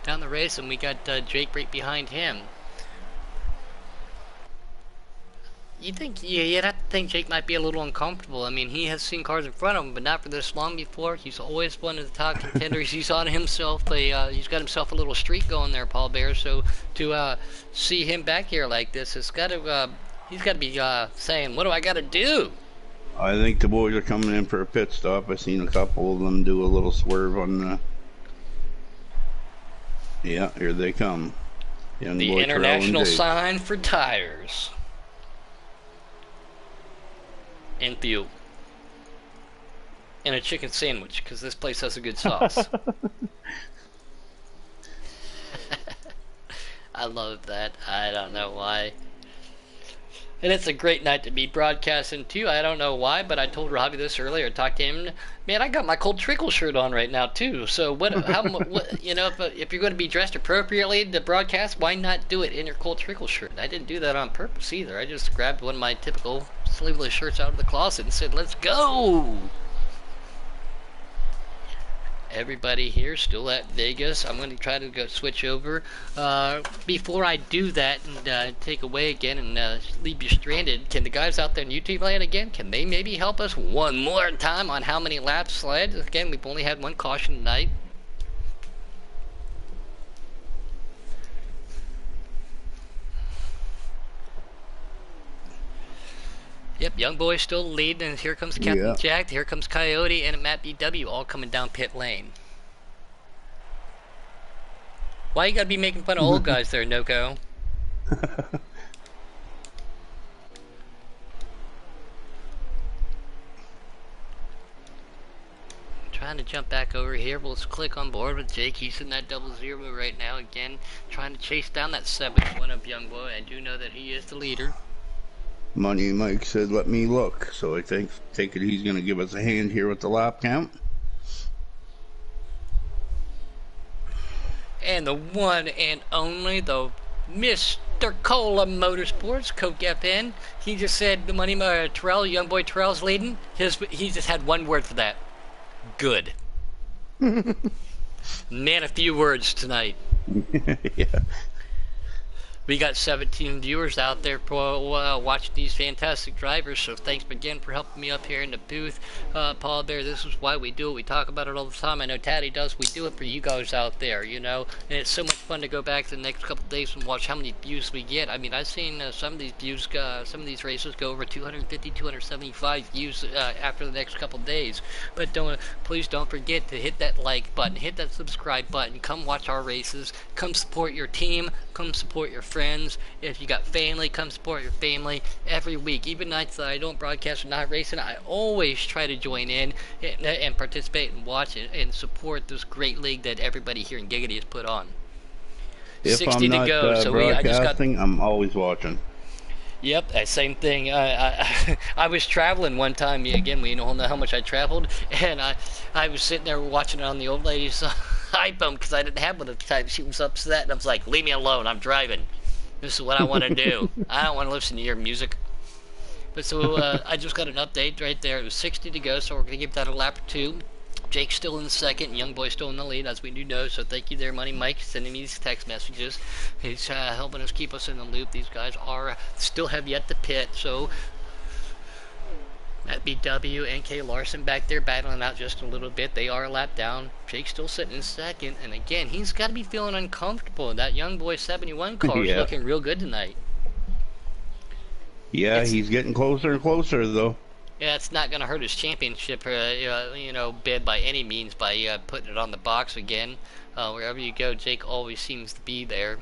down the race, and we got Jake right behind him. You'd have to think Jake might be a little uncomfortable. I mean, he has seen cars in front of him, but not for this long before. He's always one of the top contenders. He's on himself. He's got himself a little streak going there, Paul Bear. So to see him back here like this, he's got to be saying, "What do I got to do?" I think the boys are coming in for a pit stop. I've seen a couple of them do a little swerve on the... Yeah, here they come. Young The Boy international Trail and sign for tires. And fuel. And a chicken sandwich, because this place has a good sauce. I love that. I don't know why. And it's a great night to be broadcasting too. I don't know why, but I told Robbie this earlier. I talked to him. Man, I got my Cold Trickle shirt on right now too. So what? You know, if you're going to be dressed appropriately to broadcast, why not do it in your Cold Trickle shirt? I didn't do that on purpose either. I just grabbed one of my typical sleeveless shirts out of the closet and said, "Let's go." Everybody here still at Vegas. I'm going to try to go switch over. Before I do that and take away again and leave you stranded, can the guys out there in YouTube land again, can they maybe help us one more time on how many laps led? Again, we've only had one caution tonight. Yep, Young Boy still leading, and here comes Captain Jack, here comes Coyote, and Matt BW all coming down pit lane. Why you gotta be making fun of old guys there, Noko? Trying to jump back over here. We'll just click on board with Jake. He's in that 00 right now again, trying to chase down that 71 of Young Boy. I do know that he is the leader. Money Mike said, "Let me look." So I take it he's going to give us a hand here with the lap count. and the one and only, the Mr. Cola Motorsports, Coke FN. He just said the money Terrell, young boy Terrell's leading. He just had one word for that. Good. Man, a few words tonight. Yeah. We got 17 viewers out there watching these fantastic drivers, so thanks again for helping me up here in the booth. Paul Bear, this is why we do it. We talk about it all the time. I know Taddy does. We do it for you guys out there, you know. And it's so much fun to go back the next couple of days and watch how many views we get. I mean, I've seen some of these views, some of these races go over 250, 275 views after the next couple of days. But please don't forget to hit that like button, hit that subscribe button. Come watch our races. Come support your team. Come support your friends. If you got family, come support your family every week. Even nights that I don't broadcast or not racing, I always try to join in and participate and watch it and support this great league that everybody here in Giggity has put on. If 60 I'm to not go. So broadcasting, I'm always watching. Yep, same thing. I was traveling one time. Again, we all know how much I traveled, and I was sitting there watching it on the old lady's iPhone because I didn't have one at the time. She was upset, and I was like, "Leave me alone. I'm driving. This is what I want to do. I don't want to listen to your music." But so I just got an update right there. It was 60 to go, so we're gonna give that a lap or two. Jake's still in the second, Young Boy still in the lead, as we do know, so thank you there, Money Mike, sending me these text messages. He's helping us keep us in the loop. These guys are still have yet to pit, so that BW and K Larson back there battling out just a little bit. They are a lap down. Jake's still sitting in second, and again, he's got to be feeling uncomfortable. That Young Boy 71 car is looking real good tonight. Yeah, he's getting closer and closer, though. Yeah, it's not going to hurt his championship, bid by any means by putting it on the box again. Wherever you go, Jake always seems to be there.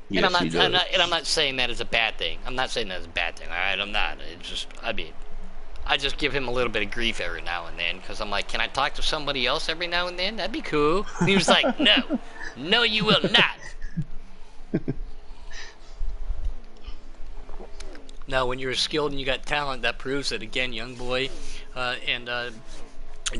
Yes, and he does. I'm not saying that as a bad thing. I'm not saying that as a bad thing. All right, I'm not. It's just, I just give him a little bit of grief every now and then because I'm like, can I talk to somebody else every now and then? That'd be cool. And he was like, no, you will not. Now, when you're skilled and you got talent, that proves it. Again, Young Boy and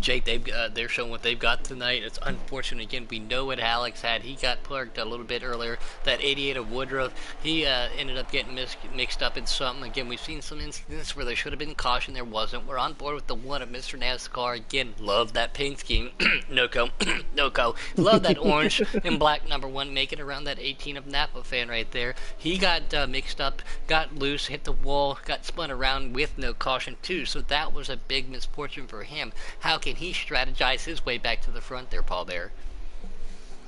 Jake, they're showing what they've got tonight. It's unfortunate. Again, we know what Alex had. He got parked a little bit earlier. That 88 of Woodruff, he ended up getting mixed up in something. Again, we've seen some incidents where there should have been caution. There wasn't. We're on board with the one of Mr. NASCAR. Again, love that paint scheme. No-co. Love that orange and black number 1 making around that 18 of Napa fan right there. He got mixed up, got loose, hit the wall, got spun around with no caution too. So that was a big misfortune for him. How can he strategize his way back to the front there, Paul Bear?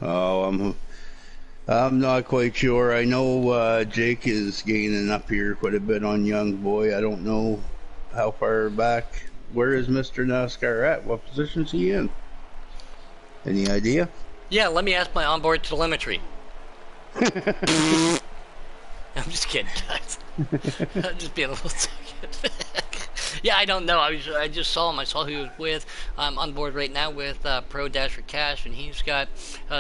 Oh, I'm not quite sure. I know Jake is gaining up here quite a bit on Young Boy. I don't know how far back. Where is Mr. NASCAR at? What position is he in? Any idea? Yeah, let me ask my onboard telemetry. I'm just kidding, guys. I'm just being a little second. Yeah, I don't know. I just saw him. I saw who he was with. I'm on board right now with Pro Dash for Cash, and he's got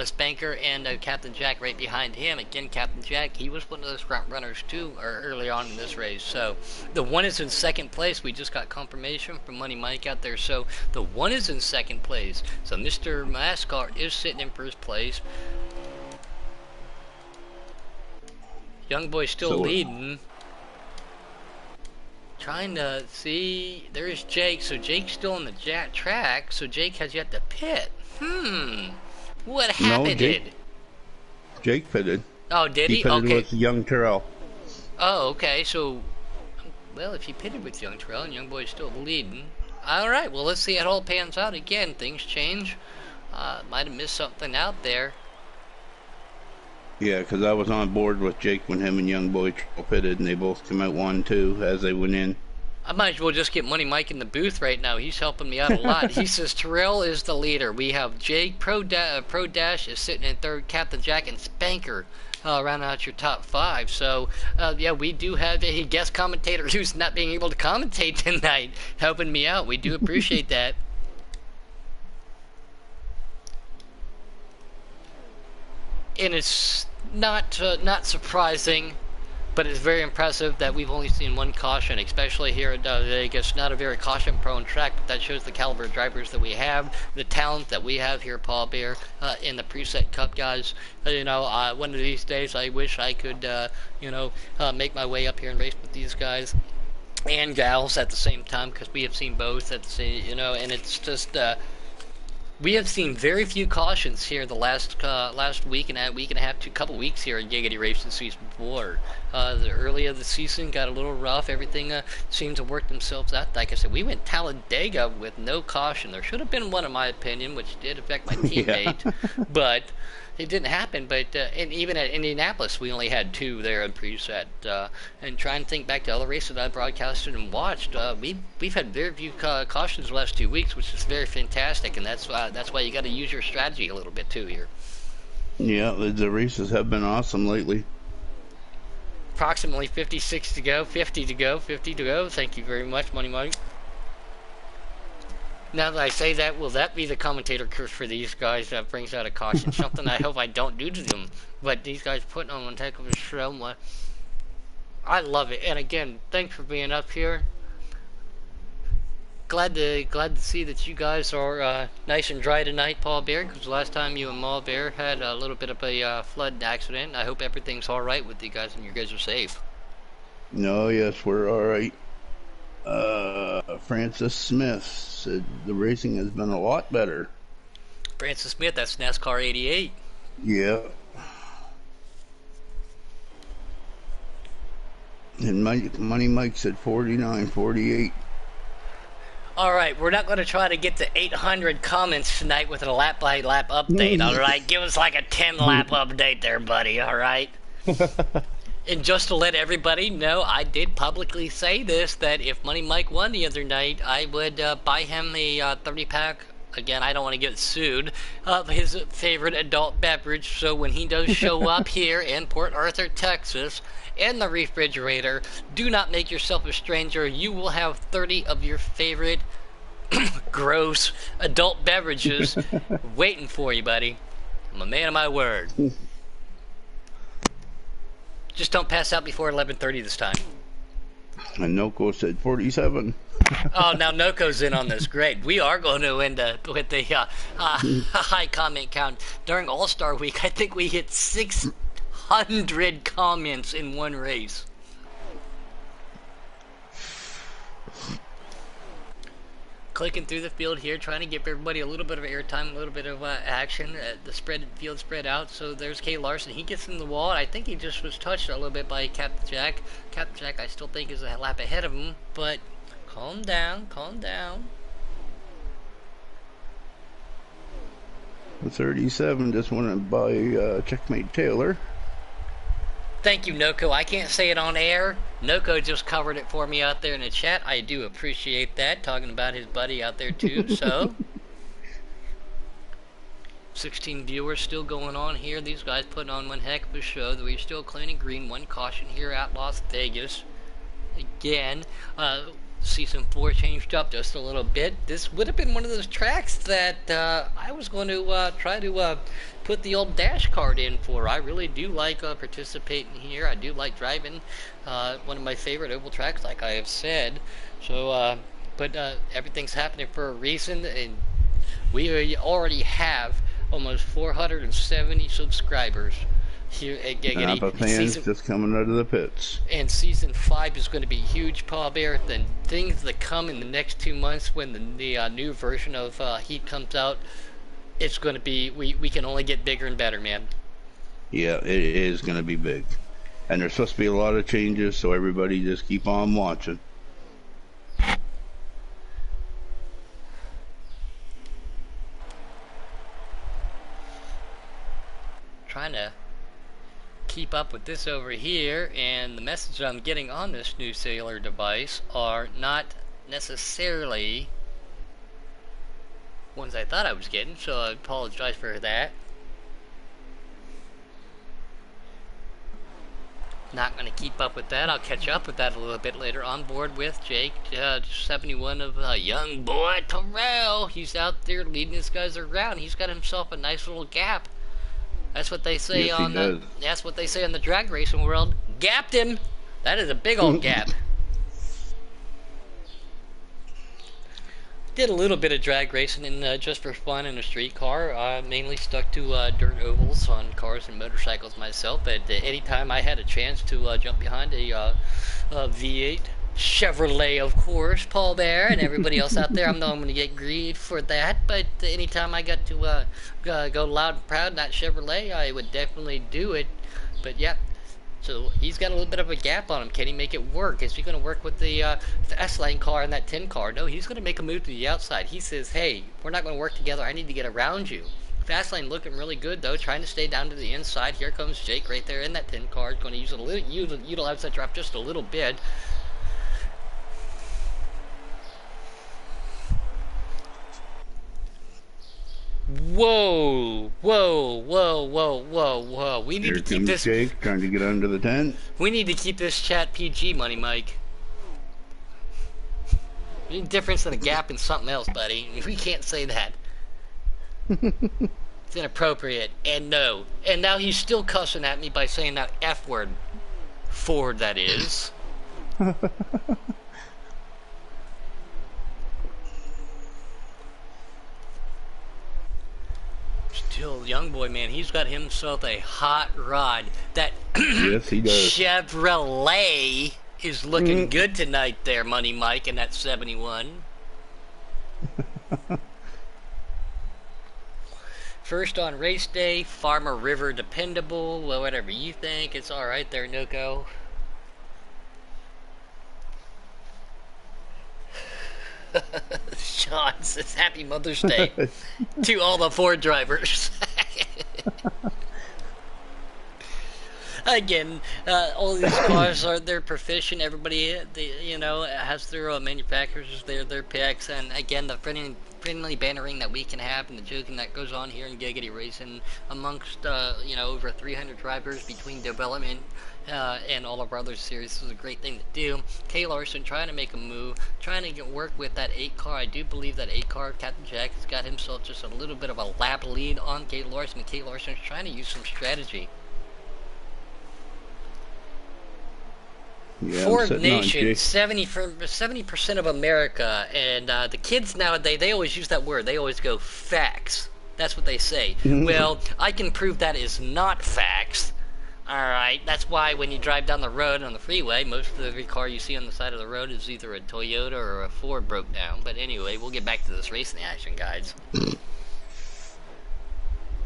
Spanker and Captain Jack right behind him. Again, Captain Jack, he was one of those front runners too, early on in this race. So the one is in second place. We just got confirmation from Money Mike out there. So the one is in second place. So Mr. NASCAR is sitting in first place. Young Boy still leading. Trying to see, there's Jake, so Jake's still on the track, so Jake has yet to pit. What happened? No, Jake pitted. Oh, did he? He pitted Okay. with Young Terrell. Oh, okay, so, well, if he pitted with Young Terrell and Young Boy's still leading. Alright, well, let's see how it all pans out. Again, things change. Might have missed something out there. Yeah, because I was on board with Jake when him and Young Boy pitted, and they both come out 1-2 as they went in. I might as well just get Money Mike in the booth right now. He's helping me out a lot. He says Terrell is the leader. We have Jake, Pro Dash is sitting in third, Captain Jack, and Spanker round out your top 5. So, yeah, we do have a guest commentator who's not being able to commentate tonight helping me out. We do appreciate that. And it's not surprising But it's very impressive that we've only seen one caution, especially here at Vegas. Not a very caution-prone track, but that shows the caliber of drivers that we have, the talent that we have here, Paul Bear, in the Preset Cup, guys. One of these days, I wish I could, make my way up here and race with these guys and gals at the same time, because we have seen both at the same, and it's just. We have seen very few cautions here the last week and a half, couple weeks here in Giggity Racing Season 4. The early of the season got a little rough. Everything seemed to work themselves out. Like I said, we went Talladega with no caution. There should have been one, in my opinion, which did affect my teammate, but it didn't happen. But and even at Indianapolis, we only had 2 there in preset. And trying to think back to other races that I broadcasted and watched, we've had very few cautions the last 2 weeks, which is very fantastic. And that's why you got to use your strategy a little bit too here. Yeah, the races have been awesome lately. Approximately 56 to go, 50 to go, 50 to go. Thank you very much, Money Mike. Now that I say that, will that be the commentator curse for these guys that brings out a caution? Something I hope I don't do to them. But these guys putting on one heck of a show. I love it. And again, thanks for being up here. Glad to see that you guys are nice and dry tonight, Paul Bear, because last time you and Maul Bear had a little bit of a flood accident. I hope everything's all right with you guys and you guys are safe. No, yes, we're all right. Francis Smith said the racing has been a lot better. Francis Smith, that's NASCAR 88. Yeah. And Money Mike said 49, 48. Alright, we're not going to try to get to 800 comments tonight with a lap-by-lap update, alright? Give us like a 10-lap update there, buddy, alright? And just to let everybody know, I did publicly say this, that if Money Mike won the other night, I would buy him a 30-pack. Again, I don't want to get sued, of his favorite adult beverage, so when he does show up here in Port Arthur, Texas, in the refrigerator, do not make yourself a stranger. You will have 30 of your favorite gross adult beverages waiting for you, buddy. I'm a man of my word. Just don't pass out before 11:30 this time. And Noko said 47. Oh, now Noko's in on this. Great. We are going to end with the high comment count. During All-Star Week, I think we hit 600 comments in one race. Clicking through the field here, trying to give everybody a little bit of airtime, a little bit of action. The field spread out. So there's Kay Larson. He gets in the wall. I think he just was touched a little bit by Captain Jack. Captain Jack, I still think, is a lap ahead of him, but calm down, calm down. The 37 just went by Checkmate Taylor. Thank you, Noko. I can't say it on air. Noko just covered it for me out there in the chat. I do appreciate that. Talking about his buddy out there too. So 16 viewers still going on here. These guys putting on one heck of a show. We're still clean and green. One caution here at Las Vegas. Again, Season 4 changed up just a little bit. This would have been one of those tracks that I was going to try to put the old dash card in for. I really do like participating here. I do like driving. One of my favorite oval tracks, like I have said. So, but everything's happening for a reason, and we already have almost 470 subscribers here at Giggity. Napa fans just coming out of the pits. And Season 5 is going to be huge, Paul Bear. The things that come in the next 2 months when the new version of Heat comes out, it's going to be, we can only get bigger and better, man. Yeah, it is going to be big. And there's supposed to be a lot of changes, so everybody just keep on watching. Trying to keep up with this over here, and the messages I'm getting on this new cellular device are not necessarily ones I thought I was getting, so I apologize for that. Not going to keep up with that. I'll catch up with that a little bit later. On board with Jake, 71 of young boy Terrell. He's out there leading his guys around. He's got himself a nice little gap. That's what they say on the, that's what they say in the drag racing world. gapped him. That is a big old gap. Did a little bit of drag racing and just for fun in a street car. Mainly stuck to dirt ovals on cars and motorcycles myself. But anytime I had a chance to jump behind a V8 Chevrolet, of course, Paul Bear and everybody else out there, I know I'm going to get grieved for that. But anytime I got to go loud and proud, not Chevrolet, I would definitely do it. But yeah. So he's got a little bit of a gap on him. Can he make it work? Is he going to work with the S-Lane car and that 10 car? No, he's going to make a move to the outside. He says, hey, we're not going to work together. I need to get around you. Fastlane looking really good, though, trying to stay down to the inside. Here comes Jake right there in that 10 car. He's going to use a little, utilize that drop just a little bit. Whoa, whoa, whoa, whoa, whoa, whoa. We need Here to keep comes this... Jake trying to get under the tent. We need to keep this chat PG, Money Mike. There's a difference in a gap and something else, buddy. We can't say that. It's inappropriate. And no. And now he's still cussing at me by saying that F word. Ford, that is. Still, young boy, man, he's got himself a hot rod. That Yes, he does. Chevrolet is looking good tonight there, Money Mike, in that 71. First on race day, Farmer River dependable. Well, whatever you think, it's all right there, Nuko. Sean says Happy Mother's Day to all the Ford drivers. Again, all these cars they're proficient. Everybody, has their manufacturers, their picks, and again, the friendly bantering that we can have and the joking that goes on here in Giggity Racing amongst over 300 drivers between development and all of our other series is a great thing to do. Kay Larson trying to make a move, trying to work with that 8 car. I do believe that 8 car, Captain Jack, has got himself just a little bit of a lap lead on Kay Larson. Kay Larson is trying to use some strategy. Yeah, Ford Nation, 70% of America, and the kids nowadays, they always use that word. They always go, facts. That's what they say. Well, I can prove that is not facts. Alright, that's why when you drive down the road on the freeway, most of every car you see on the side of the road is either a Toyota or a Ford broke down. But anyway, we'll get back to this racing action, guys.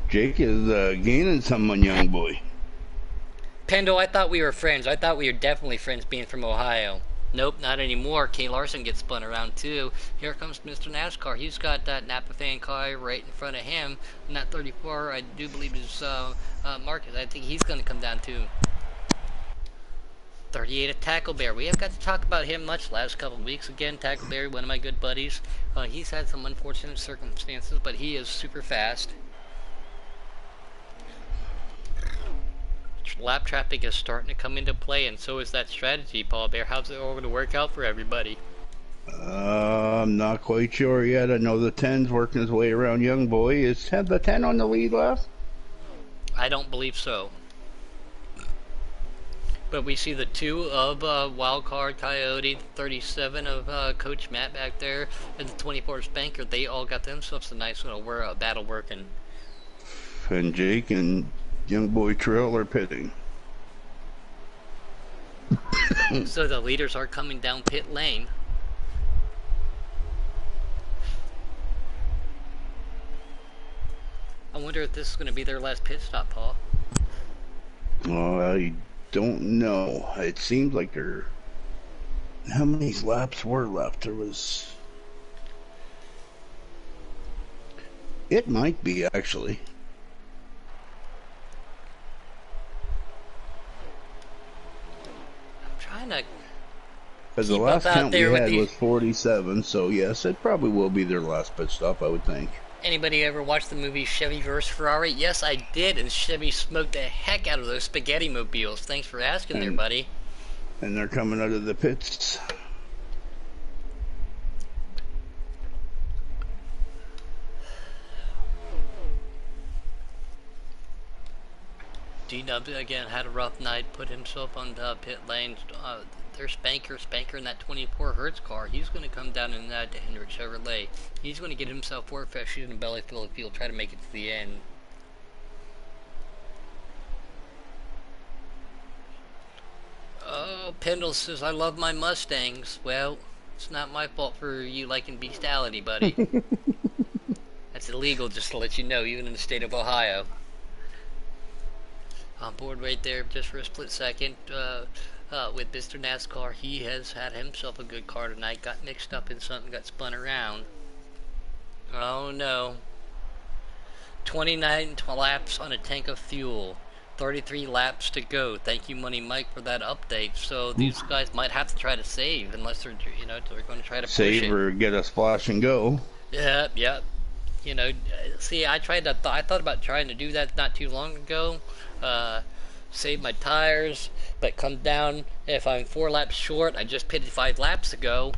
Jake is gaining someone, young boy. Pendo, I thought we were friends. I thought we were definitely friends being from Ohio. Nope, not anymore. Kay Larson gets spun around too. Here comes Mr. NASCAR. He's got that Napa fan car right in front of him. And that 34, I do believe is Marcus. I think he's going to come down too. 38 at Tackleberry. We haven't got to talk about him much last couple of weeks. Again, Tackleberry, one of my good buddies. He's had some unfortunate circumstances, but he is super fast. Lap traffic is starting to come into play, and so is that strategy, Paul Bear. How's it all going to work out for everybody? I'm not quite sure yet. I know the 10's working his way around young boy. Is the 10 on the lead left? I don't believe so. But we see the 2 of Wildcard Coyote, the 37 of Coach Matt back there, and the 24 Spanker. They all got themselves a nice little battle working. And Jake and young boy Trill are pitting. So the leaders are coming down pit lane. I wonder if this is going to be their last pit stop, Paul. Oh, I don't know. It seems like they're... How many laps were left? There was... It might be, actually. Trying to Because the last count we had was 47, so yes, it probably will be their last pit stop, I would think. Anybody ever watch the movie Chevy vs. Ferrari? Yes, I did, and Chevy smoked the heck out of those spaghetti mobiles. Thanks for asking there, buddy. And they're coming out of the pits. D-Dub again had a rough night, put himself on pit lane. There's Spanker in that 24 Hertz car. He's going to come down in that Hendrick Chevrolet. He's going to get himself 4 fresh in the belly full of fuel, try to make it to the end. Oh, Pendle says, I love my Mustangs. Well, it's not my fault for you liking bestiality, buddy. That's illegal, just to let you know, even in the state of Ohio. On board right there just for a split second with Mr. NASCAR. He has had himself a good car tonight. Got mixed up in something, got spun around. Oh no. 29 laps on a tank of fuel. 33 laps to go. Thank you, Money Mike, for that update. So these guys might have to try to save unless they're, they're going to try to push it. Save or get a splash and go. Yep. See, I thought about trying to do that not too long ago. Save my tires, but come down. If I'm 4 laps short, I just pitted 5 laps ago.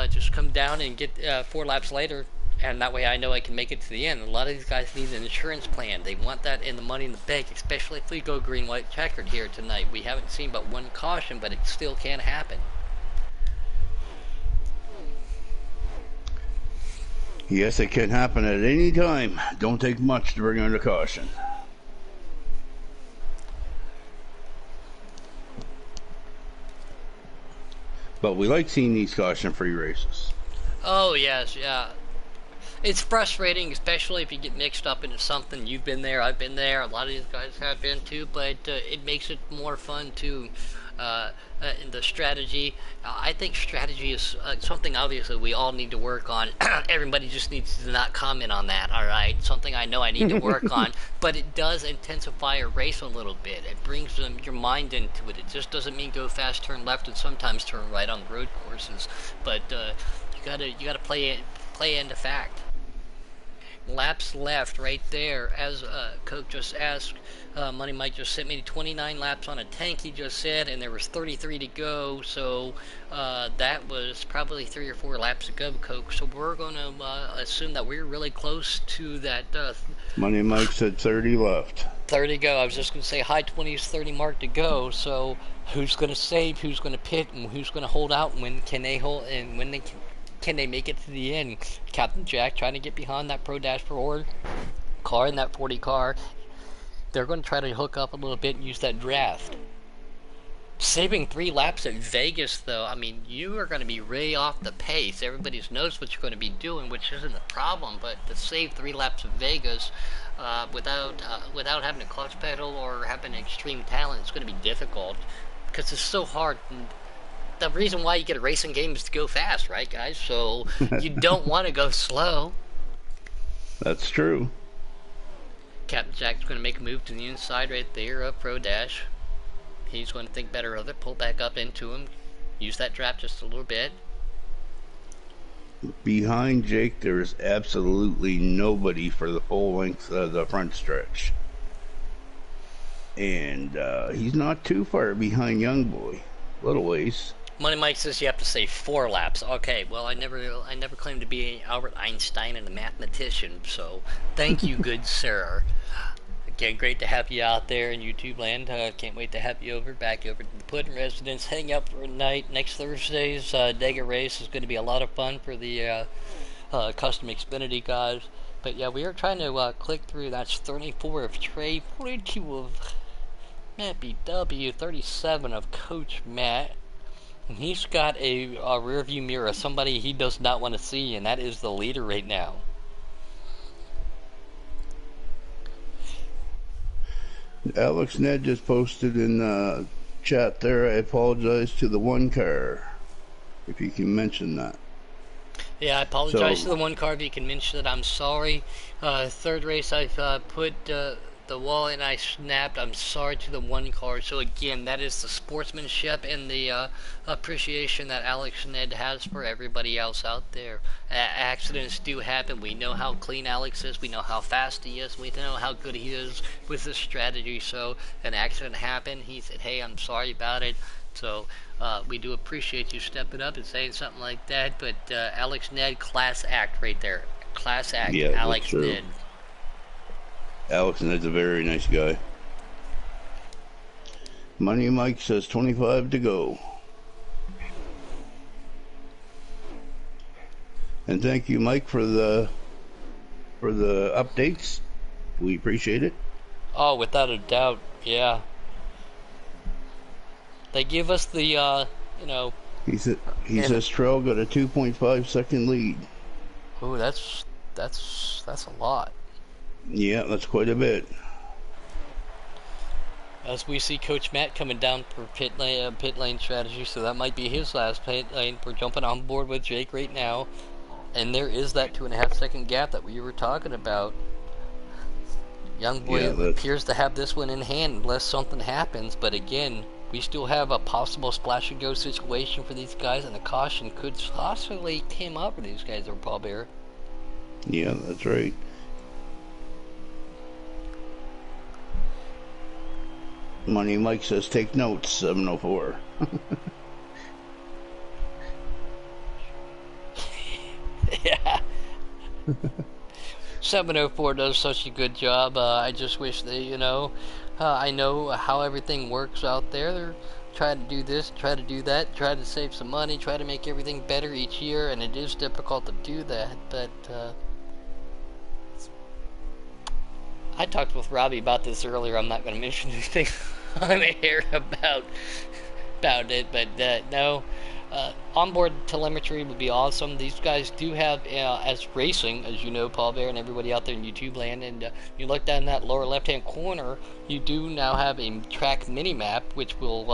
Just come down and get 4 laps later, and that way I know I can make it to the end. A lot of these guys need an insurance plan. They want that in the money in the bank, especially if we go green, white, checkered here tonight. We haven't seen but one caution, but it still can happen. Yes, it can happen at any time. Don't take much to bring under caution. But we like seeing these caution-free races. Oh, yes, yeah. It's frustrating, especially if you get mixed up into something. You've been there, I've been there, a lot of these guys have been too, but it makes it more fun too. In the strategy, I think strategy is something obviously we all need to work on. Everybody just needs to not comment on that, alright? Something I know I need to work on, but it does intensify a race a little bit. It brings your mind into it. It just doesn't mean go fast, turn left, and sometimes turn right on the road courses, but you gotta play into fact. Laps left right there, as Coke just asked. Money Mike just sent me 29 laps on a tank, he just said, and there was 33 to go, so that was probably 3 or 4 laps to go, Coke. So we're going to assume that we're really close to that. Money Mike said 30 left. 30 to go. I was just going to say high 20s, 30 mark to go. So who's going to save, who's going to pit, and who's going to hold out, and when can they hold, and when can they make it to the end? Captain Jack trying to get behind that Pro Dash Forward car in that 40 car. They're going to try to hook up a little bit and use that draft. Saving 3 laps at Vegas, though, I mean, you are going to be way off the pace. Everybody knows what you're going to be doing, which isn't a problem, but to save 3 laps at Vegas without having a clutch pedal or having extreme talent, it's going to be difficult because it's so hard. And the reason why you get a racing game is to go fast, right, guys? So you don't want to go slow. That's true. Captain Jack's going to make a move to the inside right there of Pro Dash. He's going to think better of it, pull back up into him, use that draft just a little bit. Behind Jake, there is absolutely nobody for the full length of the front stretch. And he's not too far behind Young Boy. Little ways. Money Mike says you have to say 4 laps. Okay, well, I never claimed to be Albert Einstein and a mathematician, so thank you, good sir. Again, great to have you out there in YouTube land. Can't wait to have you back over to the Puddin residence. Hang up for a night. Next Thursday's Dega race is going to be a lot of fun for the custom Xfinity guys. But yeah, we are trying to click through. That's 34 of Trey, 42 of Matt BW, 37 of Coach Matt. And he's got a rear view mirror, somebody he does not want to see, and that is the leader right now. Alex Ned just posted in the chat there, I apologize to the one car. If you can mention that. Yeah, I apologize to the one car. If you can mention that, I'm sorry. Third race I've put the wall and I snapped. I'm sorry to the one car. So again, that is the sportsmanship and the appreciation that Alex Ned has for everybody else out there. Accidents do happen. We know how clean Alex is. We know how fast he is. We know how good he is with his strategy. So an accident happened. He said, hey, I'm sorry about it. So we do appreciate you stepping up and saying something like that. But Alex Ned, class act right there. Class act, yeah, Alex Ned. Alex Ned's a very nice guy. Money Mike says 25 to go. And thank you, Mike, for the updates. We appreciate it. Oh, without a doubt, yeah. They give us the, you know. He says Trail got a 2.5 second lead. Ooh, that's a lot. Yeah, that's quite a bit. As we see Coach Matt coming down for pit lane strategy, so that might be his last pit lane. We're jumping on board with Jake right now, and there is that 2.5 second gap that we were talking about. Young boy appears to have this one in hand unless something happens, but again, we still have a possible splash and go situation for these guys, and a caution could possibly come up for these guys or Paul Bear. Yeah, that's right. Money Mike says take notes, 704. Yeah. 704 does such a good job. I just wish they, you know, I know how everything works out there. They're trying to do this, try to do that, try to save some money, try to make everything better each year, and it is difficult to do that. But I talked with Robbie about this earlier. I'm not going to mention anything on air about it, but no. Onboard telemetry would be awesome. These guys do have, as racing, as you know, Paul Bear and everybody out there in YouTube land, and you look down that lower left-hand corner, you do now have a track mini-map, which will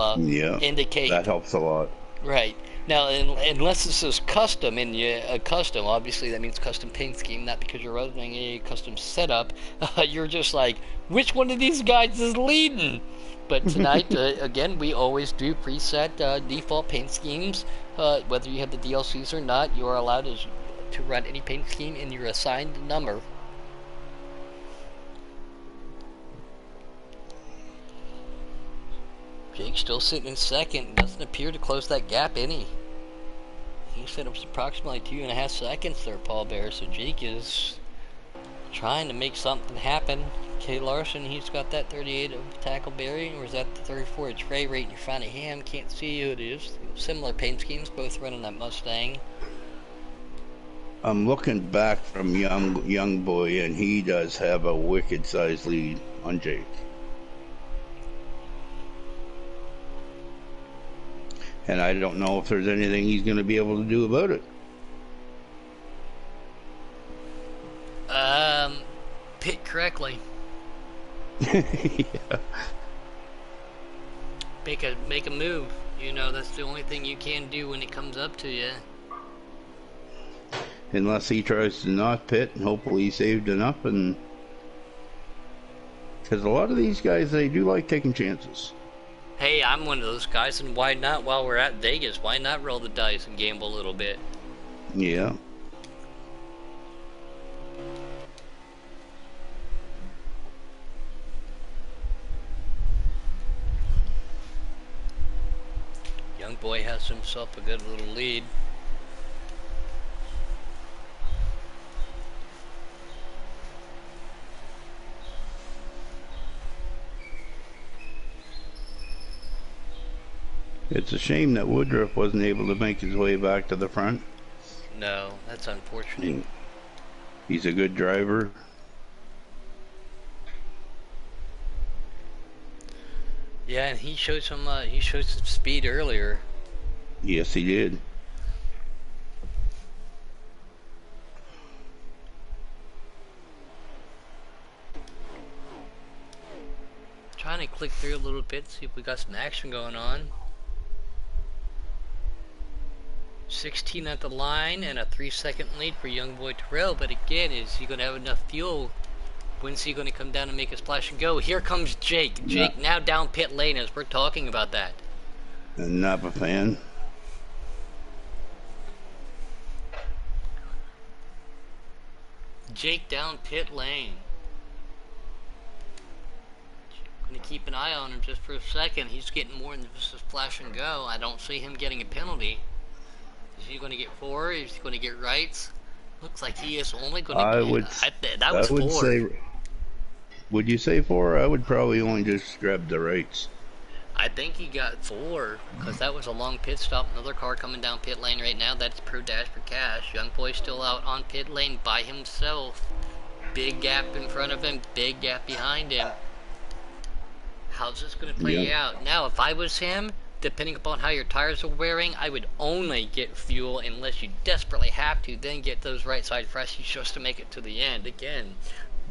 indicate... that helps a lot. Right. Now, unless this is custom, and custom, obviously that means custom paint scheme, not because you're running a custom setup, you're just like, which one of these guys is leading? But tonight, again, we always do preset default paint schemes. Whether you have the DLCs or not, you are allowed to run any paint scheme in your assigned number. Jake still sitting in second. Doesn't appear to close that gap any. He said it was approximately 2.5 seconds there, Paul Bear. So Jake is trying to make something happen. Kay Larson, he's got that 38 of Tackleberry, or is that the 34 of Trey right in front of him? Can't see who it is. Similar paint schemes, both running that Mustang. I'm looking back from young boy, and he does have a wicked sized lead on Jake. And I don't know if there's anything he's going to be able to do about it. Pit correctly. Yeah. Make a move. You know, that's the only thing you can do when it comes up to you. Unless he tries to not pit, and hopefully he saved enough, and because a lot of these guys, they do like taking chances. Hey, I'm one of those guys, and why not while we're at Vegas? Why not roll the dice and gamble a little bit? Yeah. Young boy has himself a good little lead. It's a shame that Woodruff wasn't able to make his way back to the front. No, that's unfortunate. He's a good driver. Yeah, and he showed some speed earlier. Yes, he did. Trying to click through a little bit, see if we got some action going on. 16 at the line and a 3-second lead for young boy Terrell, but again, is he going to have enough fuel? When's he going to come down and make a splash and go? Here comes Jake. Jake now down pit lane as we're talking about that. A Napa fan. Jake down pit lane. Going to keep an eye on him just for a second. He's getting more than just a splash and go. I don't see him getting a penalty. Is he going to get 4? Is he going to get rights? Looks like he is only going to get... That was 4. Would you say 4? I would probably only just grab the rights. I think he got 4 because that was a long pit stop. Another car coming down pit lane right now. That's Pro Dash for Cash. Young Boy still out on pit lane by himself. Big gap in front of him, big gap behind him. How's this going to play out? Now, if I was him, depending upon how your tires are wearing, I would only get fuel unless you desperately have to, then get those right side freshies just to make it to the end again.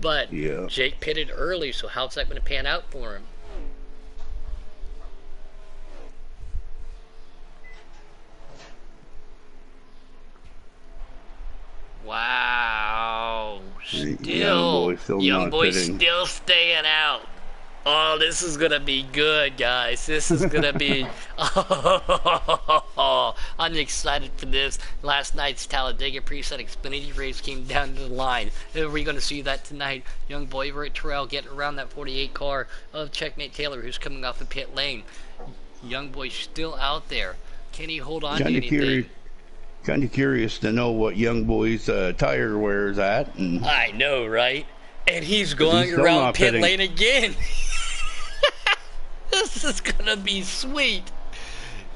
But Jake pitted early, so how's that going to pan out for him? Wow. Still, young boy still staying out. Oh, this is going to be good, guys. This is going to be... Oh, I'm excited for this. Last night's Talladega Preset Xfinity race came down to the line. Are we going to see that tonight? Young boy over at Terrell getting around that 48 car of Checkmate Taylor, who's coming off the pit lane. Young boy still out there. Can he hold on to anything? Kind of curious to know what Young Boy's tire wear is at. And I know, right? And he's going around pit lane again. This is gonna be sweet.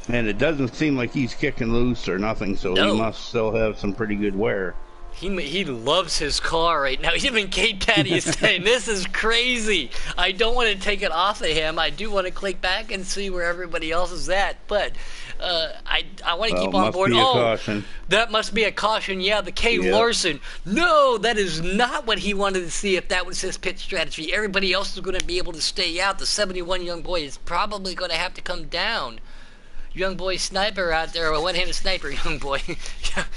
And it doesn't seem like he's kicking loose or nothing, so he must still have some pretty good wear. He loves his car right now. Even Kate Patty is saying, this is crazy. I don't want to take it off of him. I do want to click back and see where everybody else is at. But I want to keep on board. Caution. That must be a caution. Yeah, the Kay Larson. No, that is not what he wanted to see if that was his pit strategy. Everybody else is going to be able to stay out. The 71 young boy is probably going to have to come down. Young boy sniper out there, a one-handed sniper, young boy.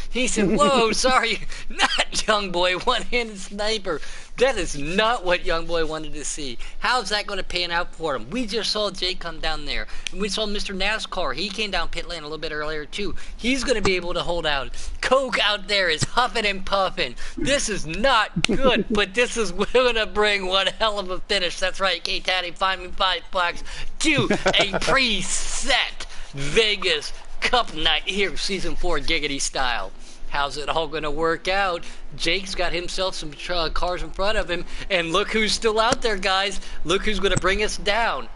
He said, whoa, sorry, not young boy, one-handed sniper. That is not what young boy wanted to see. How's that going to pan out for him? We just saw Jake come down there. And we saw Mr. NASCAR. He came down pit lane a little bit earlier, too. He's going to be able to hold out. Coke out there is huffing and puffing. This is not good, but this is going to bring one hell of a finish. That's right, K-Taddy, 5 blocks to a preset Vegas Cup night here, Season 4 Giggity style. How's it all going to work out? Jake's got himself some cars in front of him, and look who's still out there, guys. Look who's going to bring us down.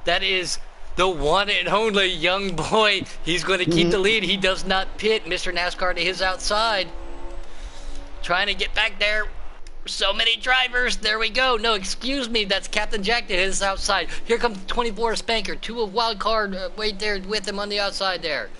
That is the one and only young boy. He's going to keep the lead. He does not pit. Mr. NASCAR to his outside. Trying to get back there. So many drivers. There we go. No, excuse me. That's Captain Jack to his outside. Here comes 24 Spanker. 2 of wild card right there with him on the outside there.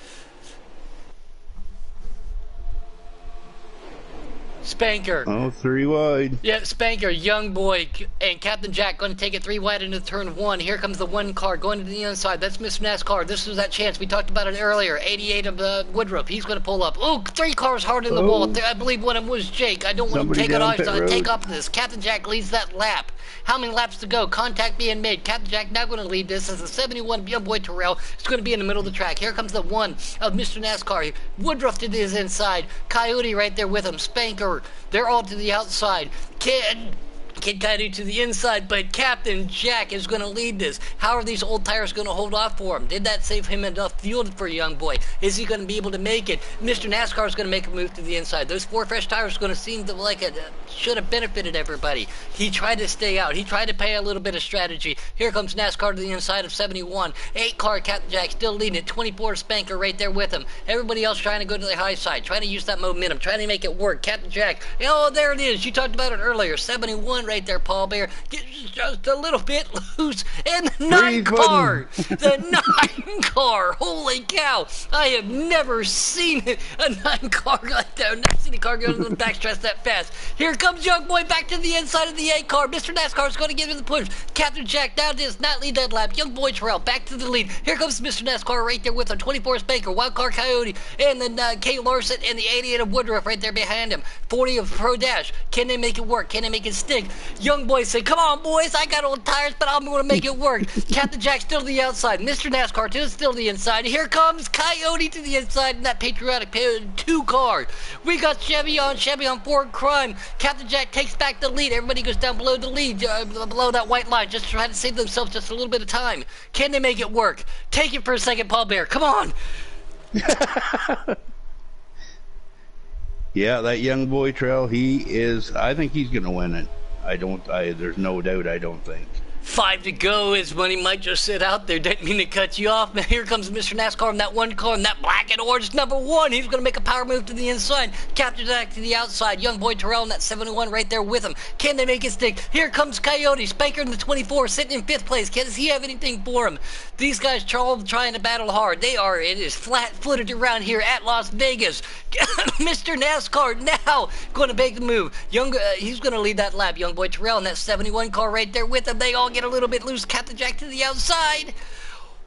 Spanker. Oh, 3 wide. Yeah, Spanker, young boy, and Captain Jack going to take it 3 wide into turn 1. Here comes the 1 car going to the inside. That's Mr. NASCAR. This is that chance. We talked about it earlier. 88 of Woodruff. He's going to pull up. Oh, 3 cars hard in the wall. I believe one of them was Jake. I don't want to take off this. Captain Jack leads that lap. How many laps to go? Contact being made. Captain Jack now going to lead this as the 71 young boy Terrell is going to be in the middle of the track. Here comes the 1 of Mr. NASCAR. Woodruff to his inside. Coyote right there with him. Spanker. They're all to the outside. Kid Coyote to the inside, but Captain Jack is going to lead this. How are these old tires going to hold off for him? Did that save him enough fuel for a young boy? Is he going to be able to make it? Mr. NASCAR is going to make a move to the inside. Those 4 fresh tires are going to seem to like it should have benefited everybody. He tried to stay out. He tried to play a little bit of strategy. Here comes NASCAR to the inside of 71. 8 car Captain Jack still leading it. 24 Spanker right there with him. Everybody else trying to go to the high side, trying to use that momentum, trying to make it work. Captain Jack, oh, there it is. You talked about it earlier. 71 right there, Paul Bear. Get just a little bit loose. And the 9 car. The 9 car. Holy cow. I have never seen a 9 car like that. I've never seen a car go to the backstretch that fast. Here comes young boy back to the inside of the 8 car. Mr. NASCAR is going to give him the push. Captain Jack now does not lead that lap. Young boy Terrell back to the lead. Here comes Mr. NASCAR right there with him. 24 Spanker, Wild Card Coyote, and then Kate Larson and the 88 of Woodruff right there behind him. 40 of Pro Dash. Can they make it work? Can they make it stick? Young boy say, come on, boys. I got old tires, but I'm going to make it work. Captain Jack still to the outside. Mr. NASCAR too, still to the inside. Here comes Coyote to the inside in that patriotic 2 car. We got Chevy on Ford Crime. Captain Jack takes back the lead. Everybody goes down below the lead, below that white line, just trying to save themselves just a little bit of time. Can they make it work? Take it for a second, Paul Bear. Come on. Yeah, that young boy Trail, I think he's going to win it. There's no doubt, I don't think. 5 to go. His money might just sit out there. Didn't mean to cut you off. Now here comes Mr. NASCAR in that one car, in that black and orange #1. He's going to make a power move to the inside. Captain Jack to the outside. Young boy Terrell in that 71 right there with him. Can they make it stick? Here comes Coyote. Spanker in the 24 sitting in 5th place. Does he have anything for him? These guys are all trying to battle hard. It is flat-footed around here at Las Vegas. Mr. NASCAR now going to make the move. He's going to lead that lap. Young boy Terrell in that 71 car right there with him. They all get a little bit loose. Captain Jack to the outside.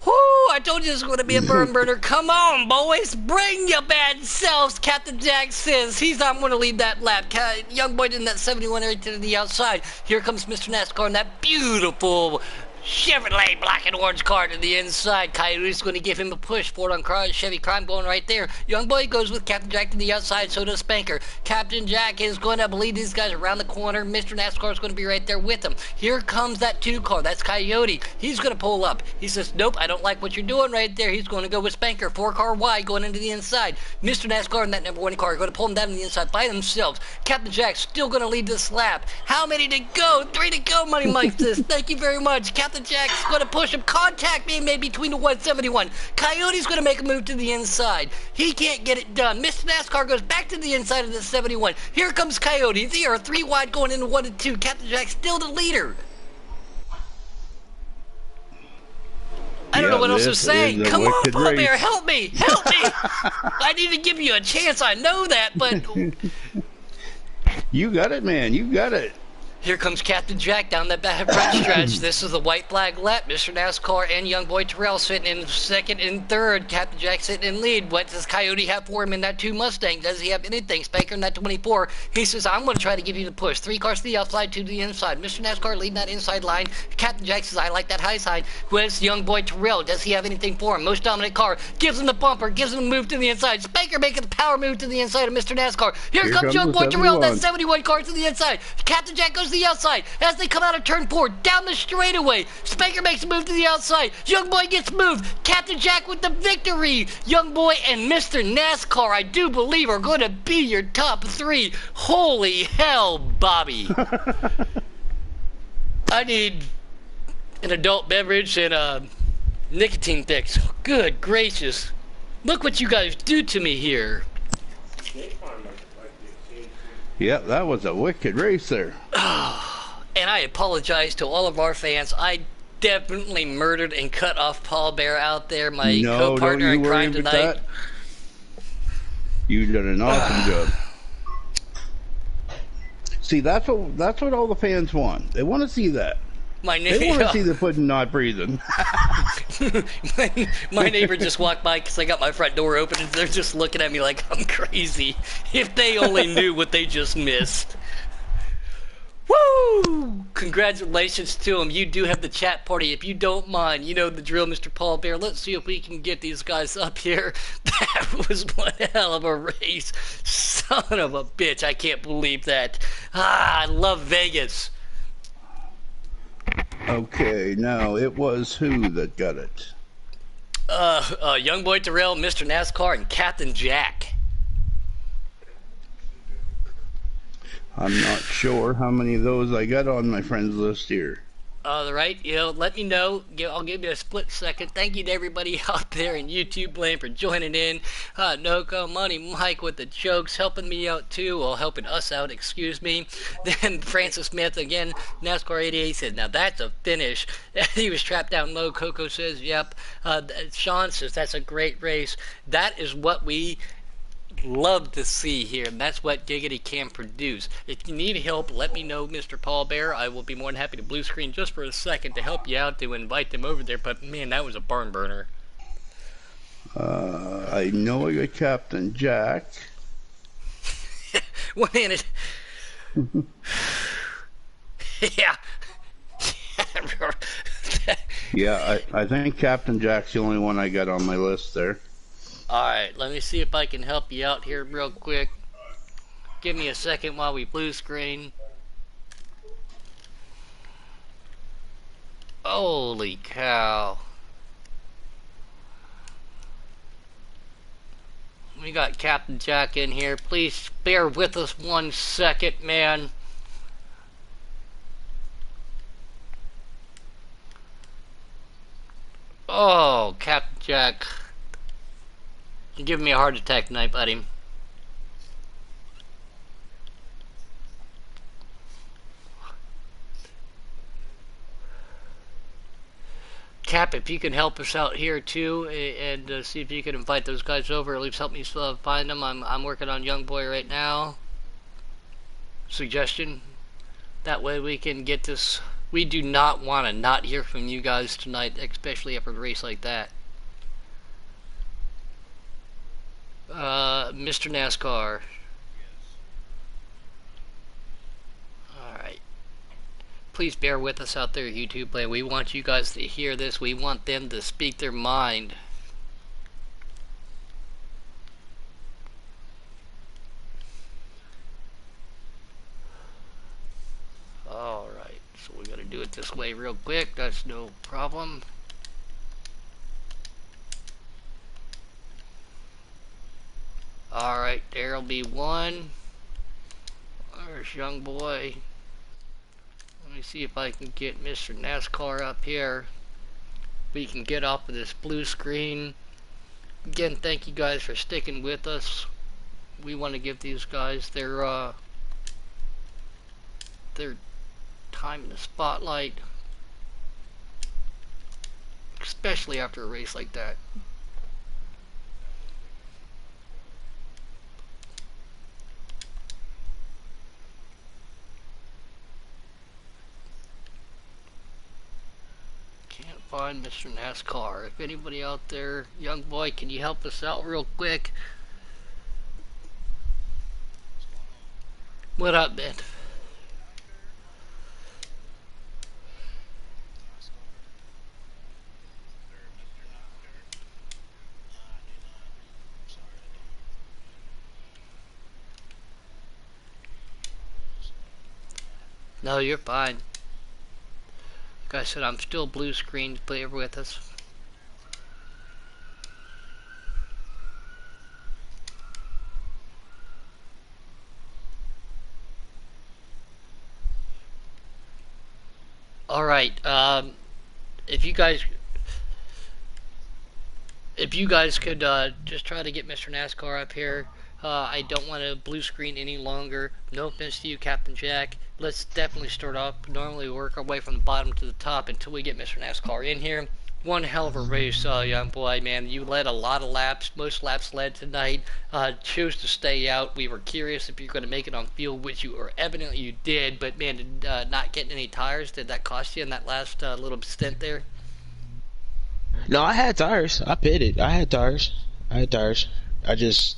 Whoo! I told you this was going to be a burn burner. Come on, boys. Bring your bad selves. Captain Jack says he's not going to lead that lap. Young boy in that 71 right to the outside. Here comes Mr. NASCAR in that beautiful Chevrolet black and orange car to the inside. Coyote's going to give him a push. Ford on Chevy Crime going right there. Young boy goes with Captain Jack to the outside. So does Spanker. Captain Jack is going to lead these guys around the corner. Mr. NASCAR is going to be right there with him. Here comes that 2 car. That's Coyote. He's going to pull up. He says, nope, I don't like what you're doing right there. He's going to go with Spanker. 4 car wide going into the inside. Mr. NASCAR and that #1 car are going to pull him down to the inside by themselves. Captain Jack still going to lead this lap. How many to go? 3 to go, Money Mike says. Thank you very much. Captain Jack's going to push him. Contact being made between the 171. Coyote's going to make a move to the inside. He can't get it done. Mr. NASCAR goes back to the inside of the 71. Here comes Coyote. They are 3 wide going into 1 and 2. Captain Jack's still the leader. I don't know what else to say. Come on, Paul Bear, help me. Help me. I need to give you a chance. I know that, but... You got it, man. You got it. Here comes Captain Jack down that front stretch. This is the white flag lap. Mr. NASCAR and young boy Terrell sitting in 2nd and 3rd. Captain Jack sitting in lead. What does Coyote have for him in that 2 Mustang? Does he have anything? Spanker in that 24. He says, I'm going to try to give you the push. 3 cars to the outside, 2 to the inside. Mr. NASCAR leading that inside line. Captain Jack says, I like that high side. Where's young boy Terrell? Does he have anything for him? Most dominant car. Gives him the bumper. Gives him a move to the inside. Spanker making the power move to the inside of Mr. NASCAR. Here comes young boy Terrell. That 71 car to the inside. Captain Jack goes to the outside. As they come out of turn 4, down the straightaway. Spanker makes a move to the outside. Young boy gets moved. Captain Jack with the victory. Young boy and Mr. NASCAR, I do believe, are going to be your top 3. Holy hell, Bobby. I need an adult beverage and a nicotine fix. Good gracious. Look what you guys do to me here. Yep, that was a wicked race there. And I apologize to all of our fans. I definitely murdered and cut off Paul Bear out there, my co-partner in crime tonight. That. You did an awesome job. See, that's what all the fans want. They want to see that. They want to see the pudding not breathing. my neighbor just walked by because I got my front door open, and they're just looking at me like I'm crazy. If they only knew what they just missed. Woo! Congratulations to him. You do have the chat party. If you don't mind, you know the drill, Mr. Paul Bear. Let's see if we can get these guys up here. That was one hell of a race. Son of a bitch. I can't believe that. I love Vegas. Okay, now it was who that got it? Young boy Terrell, Mr. NASCAR, and Captain Jack. I'm not sure how many of those I got on my friends list here. All right, let me know. I'll give you a split second. Thank you to everybody out there in YouTube land for joining in. Noko, Money Mike with the jokes, helping me out too, or helping us out, excuse me. Then Francis Smith again, NASCAR 88 said, now that's a finish. He was trapped down low. Coco says, yep. Sean says, that's a great race. That is what we love to see here, and that's what Giggity can produce. If you need help, let me know, Mr. Paul Bear. I will be more than happy to blue screen just for a second to help you out, to invite them over there. But man, that was a barn burner. I know I got Captain Jack. One minute. Yeah. Yeah, I think Captain Jack's the only one I got on my list there. Alright, let me see if I can help you out here real quick. Give me a second while we blue screen. Holy cow. We got Captain Jack in here. Please bear with us 1 second, man. Oh, Captain Jack. You're giving me a heart attack tonight, buddy. Cap, if you can help us out here too, and see if you can invite those guys over, at least help me find them. I'm working on Young Boy right now. Suggestion. That way we can get this. We do not want to not hear from you guys tonight, especially after a race like that. Mr. NASCAR. Alright. Please bear with us out there, YouTube land. We want you guys to hear this. We want them to speak their mind. Alright, so we gotta do it this way real quick. That's no problem. Alright, there'll be one. There's Young Boy. Let me see if I can get Mr. NASCAR up here. We can get off of this blue screen. Again, thank you guys for sticking with us. We want to give these guys their time in the spotlight, especially after a race like that. Find Mr. NASCAR. If anybody out there, Young Boy, can you help us out real quick? What up, man? No, you're fine. Like I said, I'm still blue screen. Bear with us. All right. If you guys could just try to get Mr. NASCAR up here. I don't want to blue screen any longer. No offense to you, Captain Jack. Let's definitely start off. Normally we work our way from the bottom to the top until we get Mr. NASCAR in here. One hell of a race, Young Boy, man. You led a lot of laps. Most laps led tonight. Chose to stay out. We were curious if you were going to make it on field, which you were evidently you did. But man, not getting any tires, did that cost you in that last little stint there? No, I had tires. I pitted. I had tires. I just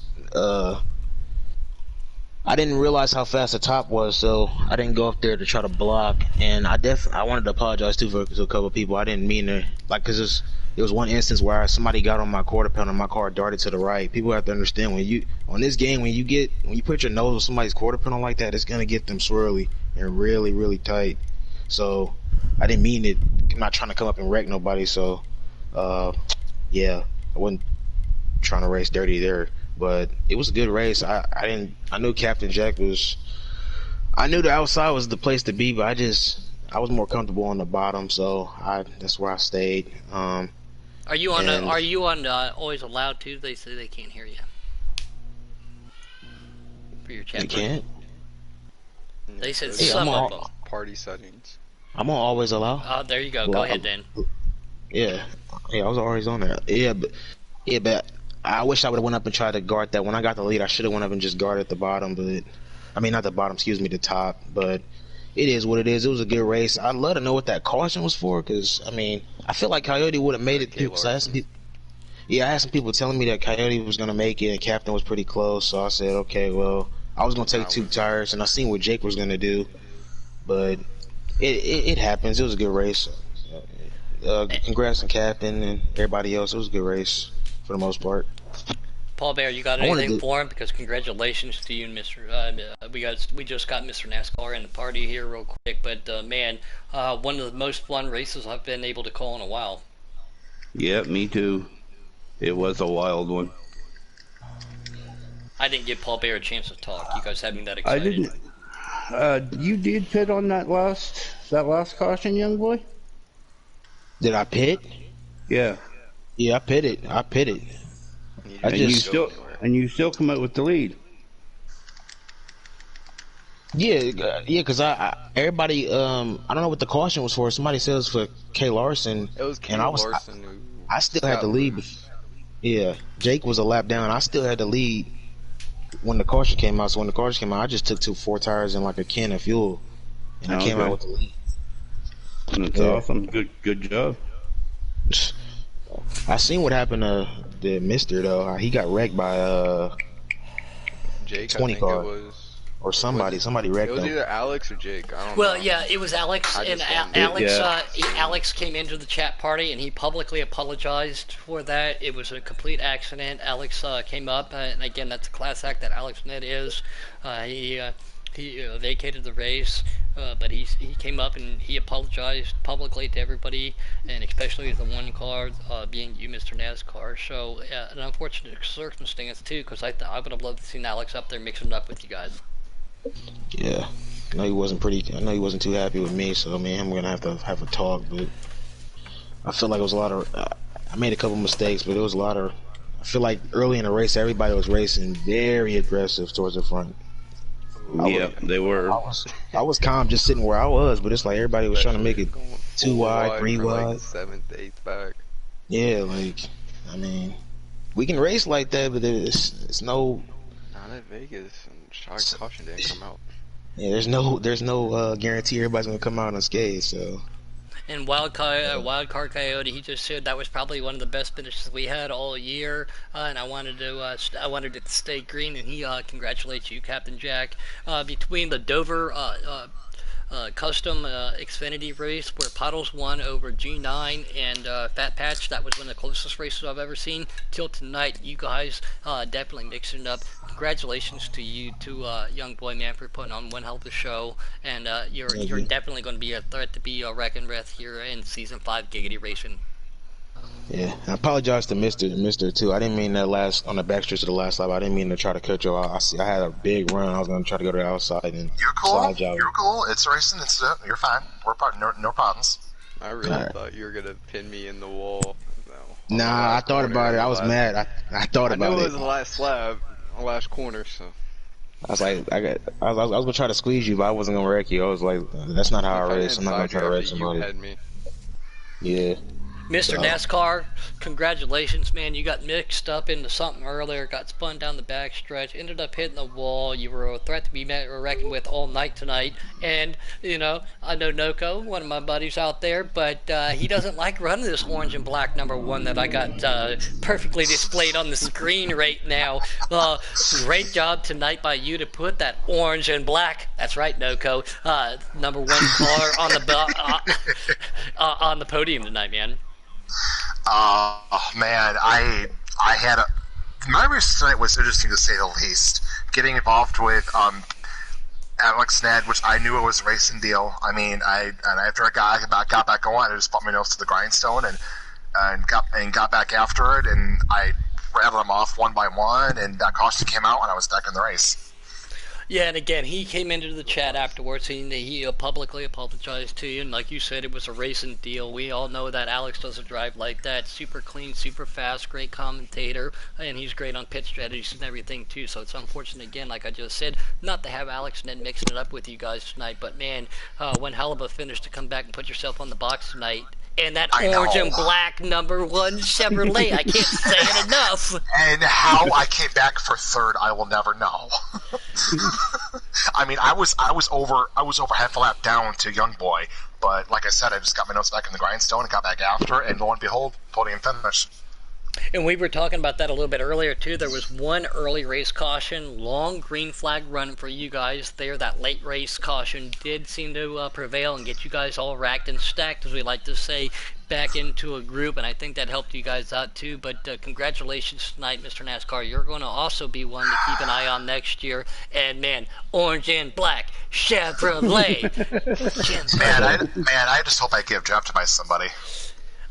I didn't realize how fast the top was, so I didn't go up there to try to block. And I wanted to apologize too to a couple of people. I didn't mean to, like, cause there was one instance where somebody got on my quarter panel and my car darted to the right. People have to understand when you on this game when you put your nose on somebody's quarter panel like that, it's gonna get them swirly and really tight. So I didn't mean it. I'm not trying to come up and wreck nobody. So yeah, I wasn't trying to race dirty there. But it was a good race. I knew Captain Jack was. I knew the outside was the place to be, but I was more comfortable on the bottom, so that's where I stayed. Are you on always allowed to? They say they can't hear you. For your chat. They can't. They said some of them. Party settings. I'm on always allow. Oh, there you go. Go ahead, then. Yeah, I was always on there. Yeah, but I wish I would have went up and tried to guard that. When I got the lead, I should have went up and just guarded the bottom, but I mean not the bottom, excuse me, the top. But it is what it is. It was a good race. I'd love to know what that caution was for, because I mean I feel like Coyote would have made it. I had some people telling me that Coyote was gonna make it, and Captain was pretty close. So I said, okay, well, I was gonna take 2 tires, and I seen what Jake was gonna do, but it happens. It was a good race. Congrats to Captain and everybody else. It was a good race for the most part. Paul Bear, you got anything for him? Because congratulations to you and Mr. We just got Mr. NASCAR in the party here real quick, but man, one of the most fun races I've been able to call in a while. Yeah, me too. It was a wild one. I didn't give Paul Bear a chance to talk. You guys had me that excited. I didn't. You did pit on that last caution, Young Boy? Did I pit? Yeah, Yeah, I pitted. I pitted. You I just and didn't just go anywhere. you still come out with the lead. yeah, cause everybody I don't know what the caution was for. Somebody says for Kay Larson, It was and Kayla Larson who I still had got to lead. loose. Yeah, Jake was a lap down. I still had to lead when the caution came out. So when the caution came out, I just took 4 tires and like a can of fuel, and I came out Okay, with the lead. that's Yeah, awesome. Good job. I seen what happened to the Mister though. He got wrecked by Jake, I 20 think it car was. or Was somebody. it? Somebody It wrecked was him. either Alex or Jake. I don't Well, know. yeah, it was Alex, I and just don't. Alex, Yeah. Alex came into the chat party and he publicly apologized for that. It was a complete accident. Alex came up, and again, that's a class act that Alex Ned is. He vacated the race, but he came up and he apologized publicly to everybody, and especially the one car being you, Mr. NASCAR. So an unfortunate circumstance too, because I would have loved to seen Alex up there mixing it up with you guys. Yeah. I know he wasn't pretty. I know he wasn't too happy with me. So me and him, we're gonna have a talk. But I feel like it was a lot of. I made a couple mistakes, but it was a lot of. I feel like early in the race, everybody was racing very aggressive towards the front. Yeah, they were. I was calm, just sitting where I was, but it's like everybody was trying to make it Especially going 2 full wide, 3 for like wide. the seventh, eighth back. Yeah, like I mean, we can race like that, but it's no. Not at Vegas, and shot caution didn't come out. Yeah, there's no guarantee everybody's gonna come out unscathed. So And Wildcard Coyote, he just said that was probably one of the best finishes we had all year, and I wanted it to stay green. And he congratulates you, Captain Jack. Between the Dover custom Xfinity race where Puddles won over G9 and Fat Patch, that was one of the closest races I've ever seen. Till tonight, you guys definitely mixing it up. Congratulations to you two, young boy man, for putting on one hell of a show, and you're Thank you're you. definitely going to be a threat to be reckoned with here in season 5 Giggity Racing. yeah, I apologize to Mister too. I didn't mean that on the backstretch of the last lap. I didn't mean to try to cut you off. I had a big run. I was gonna try to go to the outside and You're cool. slide you out. You're cool. It's a racing incident. You're fine. No problems. I really Alright. thought you were gonna pin me in the wall. No. Nah, I thought about it. I was mad. I thought I knew about it it. was the last lap, last corner, so. I was like, I was gonna try to squeeze you, but I wasn't gonna wreck you. I was like, that's not how I If race. I'm not gonna didn't try to wreck side you after somebody. you had me. Yeah. Mr. So- NASCAR, congratulations, man. You got mixed up into something earlier, got spun down the backstretch, ended up hitting the wall. You were a threat to be met or reckoned with all night tonight. And, I know Noko, one of my buddies out there, but he doesn't like running this orange and black #1 that I got perfectly displayed on the screen right now. Great job tonight by you to put that orange and black, that's right, Noko, #1 car on the on the podium tonight, man. Man, I had my race tonight was interesting to say the least. Getting involved with Alex Ned, which I knew it was a racing deal. I mean, after I got back going, I just put my nose to the grindstone and got back after it, and I rattled them off one by one, and that caution came out, and I was back in the race. Yeah, and again, he came into the chat afterwards. He publicly apologized to you, and like you said, it was a racing deal. We all know that Alex doesn't drive like that. Super clean, super fast, great commentator, and he's great on pit strategies and everything too. So it's unfortunate, again, like I just said, not to have Alex Ned mixing it up with you guys tonight. But man, one hell of a finish to come back and put yourself on the box tonight. And that I orange know. and black #1 Chevrolet, I can't say it enough. And how I came back for third, I will never know. I mean, I was over half a lap down to Young Boy, but like I said, I just got my nose back in the grindstone and got back after it, and lo and behold, podium finish. And we were talking about that a little bit earlier too. There was one early race caution, long green flag run for you guys there. That late race caution did seem to prevail and get you guys all racked and stacked, as we like to say, back into a group, and I think that helped you guys out too. But congratulations tonight, Mr. NASCAR. You're going to also be one to keep an eye on next year. And man, orange and black Chevrolet. I just hope I get drafted by somebody.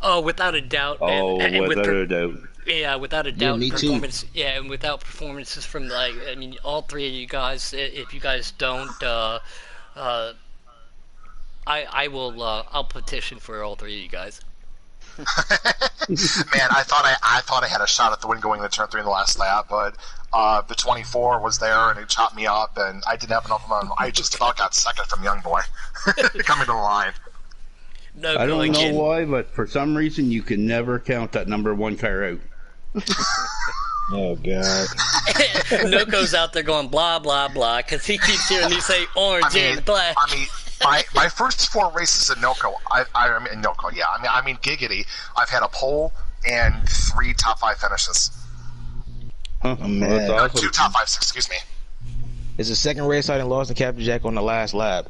Oh, without a doubt. Oh, and without a doubt. Yeah, without a doubt. me too. Performance. Yeah, and without performances from all three of you guys. If you guys don't, I will. I'll petition for all three of you guys. Man, I thought I had a shot at the win going into turn 3 in the last lap, but the 24 was there and it chopped me up, and I didn't have enough momentum. I just about got second from Young Boy coming to the line. No, I don't know again. why, but for some reason you can never count that number 1 car out. Oh God. Noco's out there going blah blah blah because he keeps hearing me say orange and black. My first 4 races in NOCO, I mean NOCO, yeah. I mean Giggity. I've had a pole and 3 top 5 finishes. Huh? Man. Well, that's awesome. 2 top 5s, excuse me. It's the second race I done lost to Captain Jack on the last lap,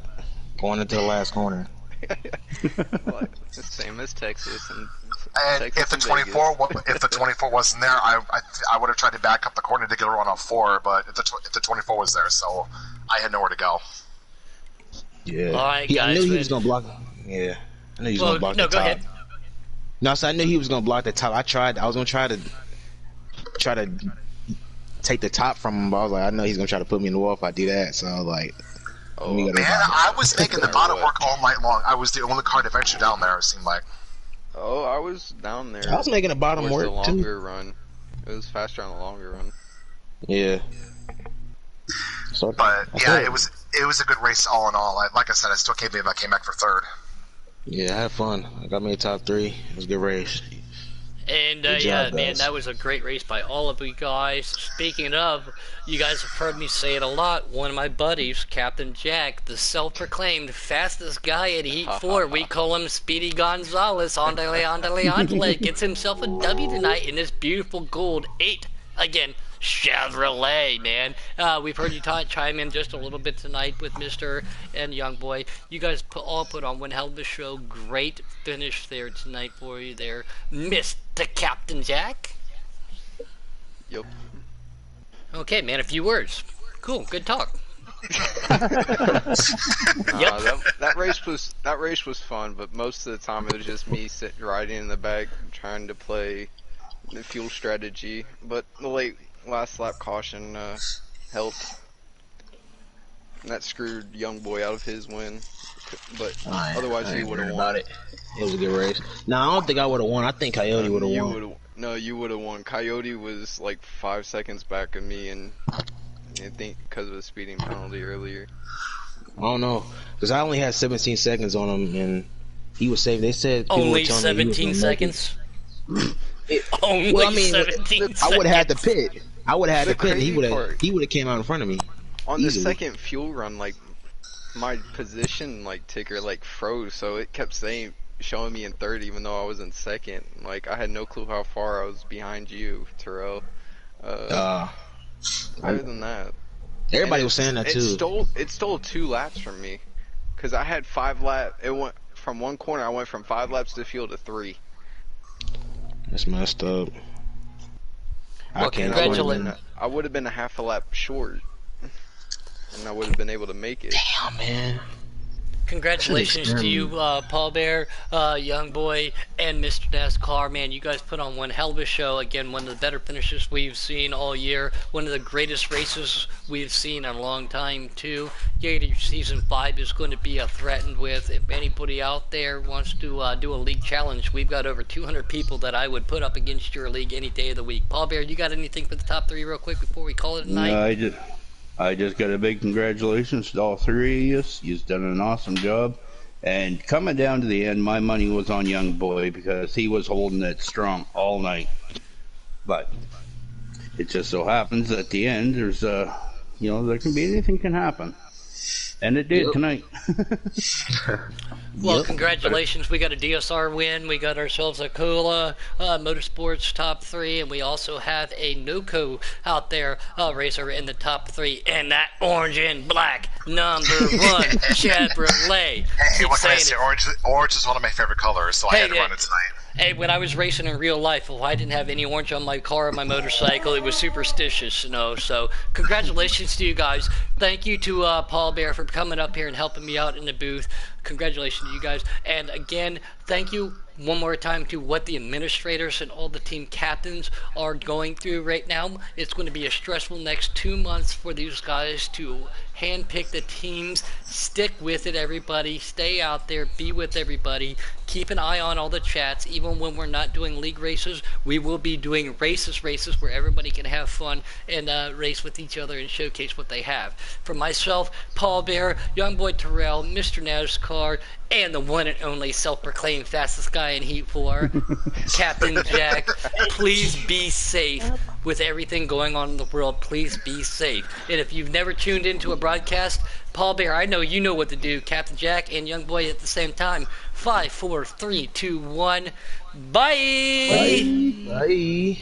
going into the last corner. Like, it's the same as Texas and And Texas if the and 24 Vegas. if the 24 wasn't there, I would have tried to back up the corner to get a run on 4. But if the 24 was there, so I had nowhere to go. Yeah. All right, I guys, knew he man. was gonna block. Yeah. I knew he was Well, gonna block no, the go top. ahead. No, so I knew he was gonna block the top. I was gonna try to take the top from him, but I was like, I know he's gonna try to put me in the wall if I do that. So I was like, let me go to the Man, bottom. I was making the bottom work all night long. I was the only car to venture down there, it seemed like. Oh, I was down there. I was making the bottom towards work the too. longer run. It was faster on the longer run. Yeah. So, But I yeah, thought- it was a good race all in all. Like I said, I still can't believe I came back for 3rd. Yeah, I had fun. I got me a top 3. It was a good race. And Good yeah, job, man, guys. that was a great race by all of you guys. Speaking of, you guys have heard me say it a lot. One of my buddies, Captain Jack, the self-proclaimed fastest guy at Heat 4, we call him Speedy Gonzalez. Andale, andale, andale. Gets himself a W tonight in this beautiful gold 8. Again, Chevrolet, man. We've heard you chime in just a little bit tonight with Mr. and Young Boy. You guys all put on one hell of a show. Great finish there tonight for you there, Mr. Captain Jack. Yep. Okay, man, a few words. Cool, good talk. That race was fun, but most of the time it was just me riding in the back trying to play the fuel strategy. But the last lap caution helped. And that screwed Young Boy out of his win. But otherwise he would have won. It was a good race. No, I don't think I would have won. I think Coyote would have You won. would've- No, you would have won. Coyote was like 5 seconds back of me, and I think because of the speeding penalty earlier. I don't know, because I only had 17 seconds on him, and he was safe. They said people were Only telling me he was 17 gonna make it. seconds? Only Well, I mean, 17 seconds. I would have had to pit. I would have had The to pit. And he crazy would have. part- He would have came out in front of me. On the Easily. second fuel run, like my position ticker froze, so it kept showing me in third even though I was in second. Like I had no clue how far I was behind you, Terrell. Other than that, Everybody and was saying that it too. It stole 2 laps from me, cause I had 5 laps. It went from one corner. I went from 5 laps to the field to 3. That's messed up. Well, congratulations. I would have been a half a lap short, and I would have been able to make it. Damn, man. Congratulations to you, Paul Bear, Young Boy, and Mr. NASCAR. Man, you guys put on one hell of a show. Again, one of the better finishes we've seen all year. One of the greatest races we've seen in a long time, too. Gator Season 5 is going to be threatened with. If anybody out there wants to do a league challenge, we've got over 200 people that I would put up against your league any day of the week. Paul Bear, you got anything for the top 3 real quick before we call it a night? No, I just got a big congratulations to all 3 of you. You've done an awesome job. And coming down to the end, my money was on Young Boy because he was holding it strong all night. But it just so happens at the end, there's there can be anything can happen. And it did tonight. Well, Yep. congratulations. We got a DSR win. We got ourselves a Cola Motorsports top 3, and we also have a NOCO out there racer in the top 3. And that orange and black number 1 Chevrolet. Hey, Keep what can I saying say? it. Orange is one of my favorite colors, so I had to Hey, run it tonight. Hey, when I was racing in real life, if I didn't have any orange on my car or my motorcycle, it was superstitious, So congratulations to you guys. thank you to Paul Bear for coming up here and helping me out in the booth. Congratulations to you guys. And again, thank you one more time to what the administrators and all the team captains are going through right now. It's going to be a stressful next 2 months for these guys to handpick the teams. Stick with it, everybody. Stay out there. Be with everybody. Keep an eye on all the chats. Even when we're not doing league races, we will be doing races where everybody can have fun and race with each other and showcase what they have. For myself, Paul Bear, Young Boy Terrell, Mr. NASCAR, and the one and only self-proclaimed fastest guy in Heat 4, Captain Jack, please be safe with everything going on in the world. Please be safe. And if you've never tuned into a broadcast, Paul Bear, I know you know what to do. Captain Jack and Young Boy at the same time. 5, 4, 3, 2, 1. Bye! Bye.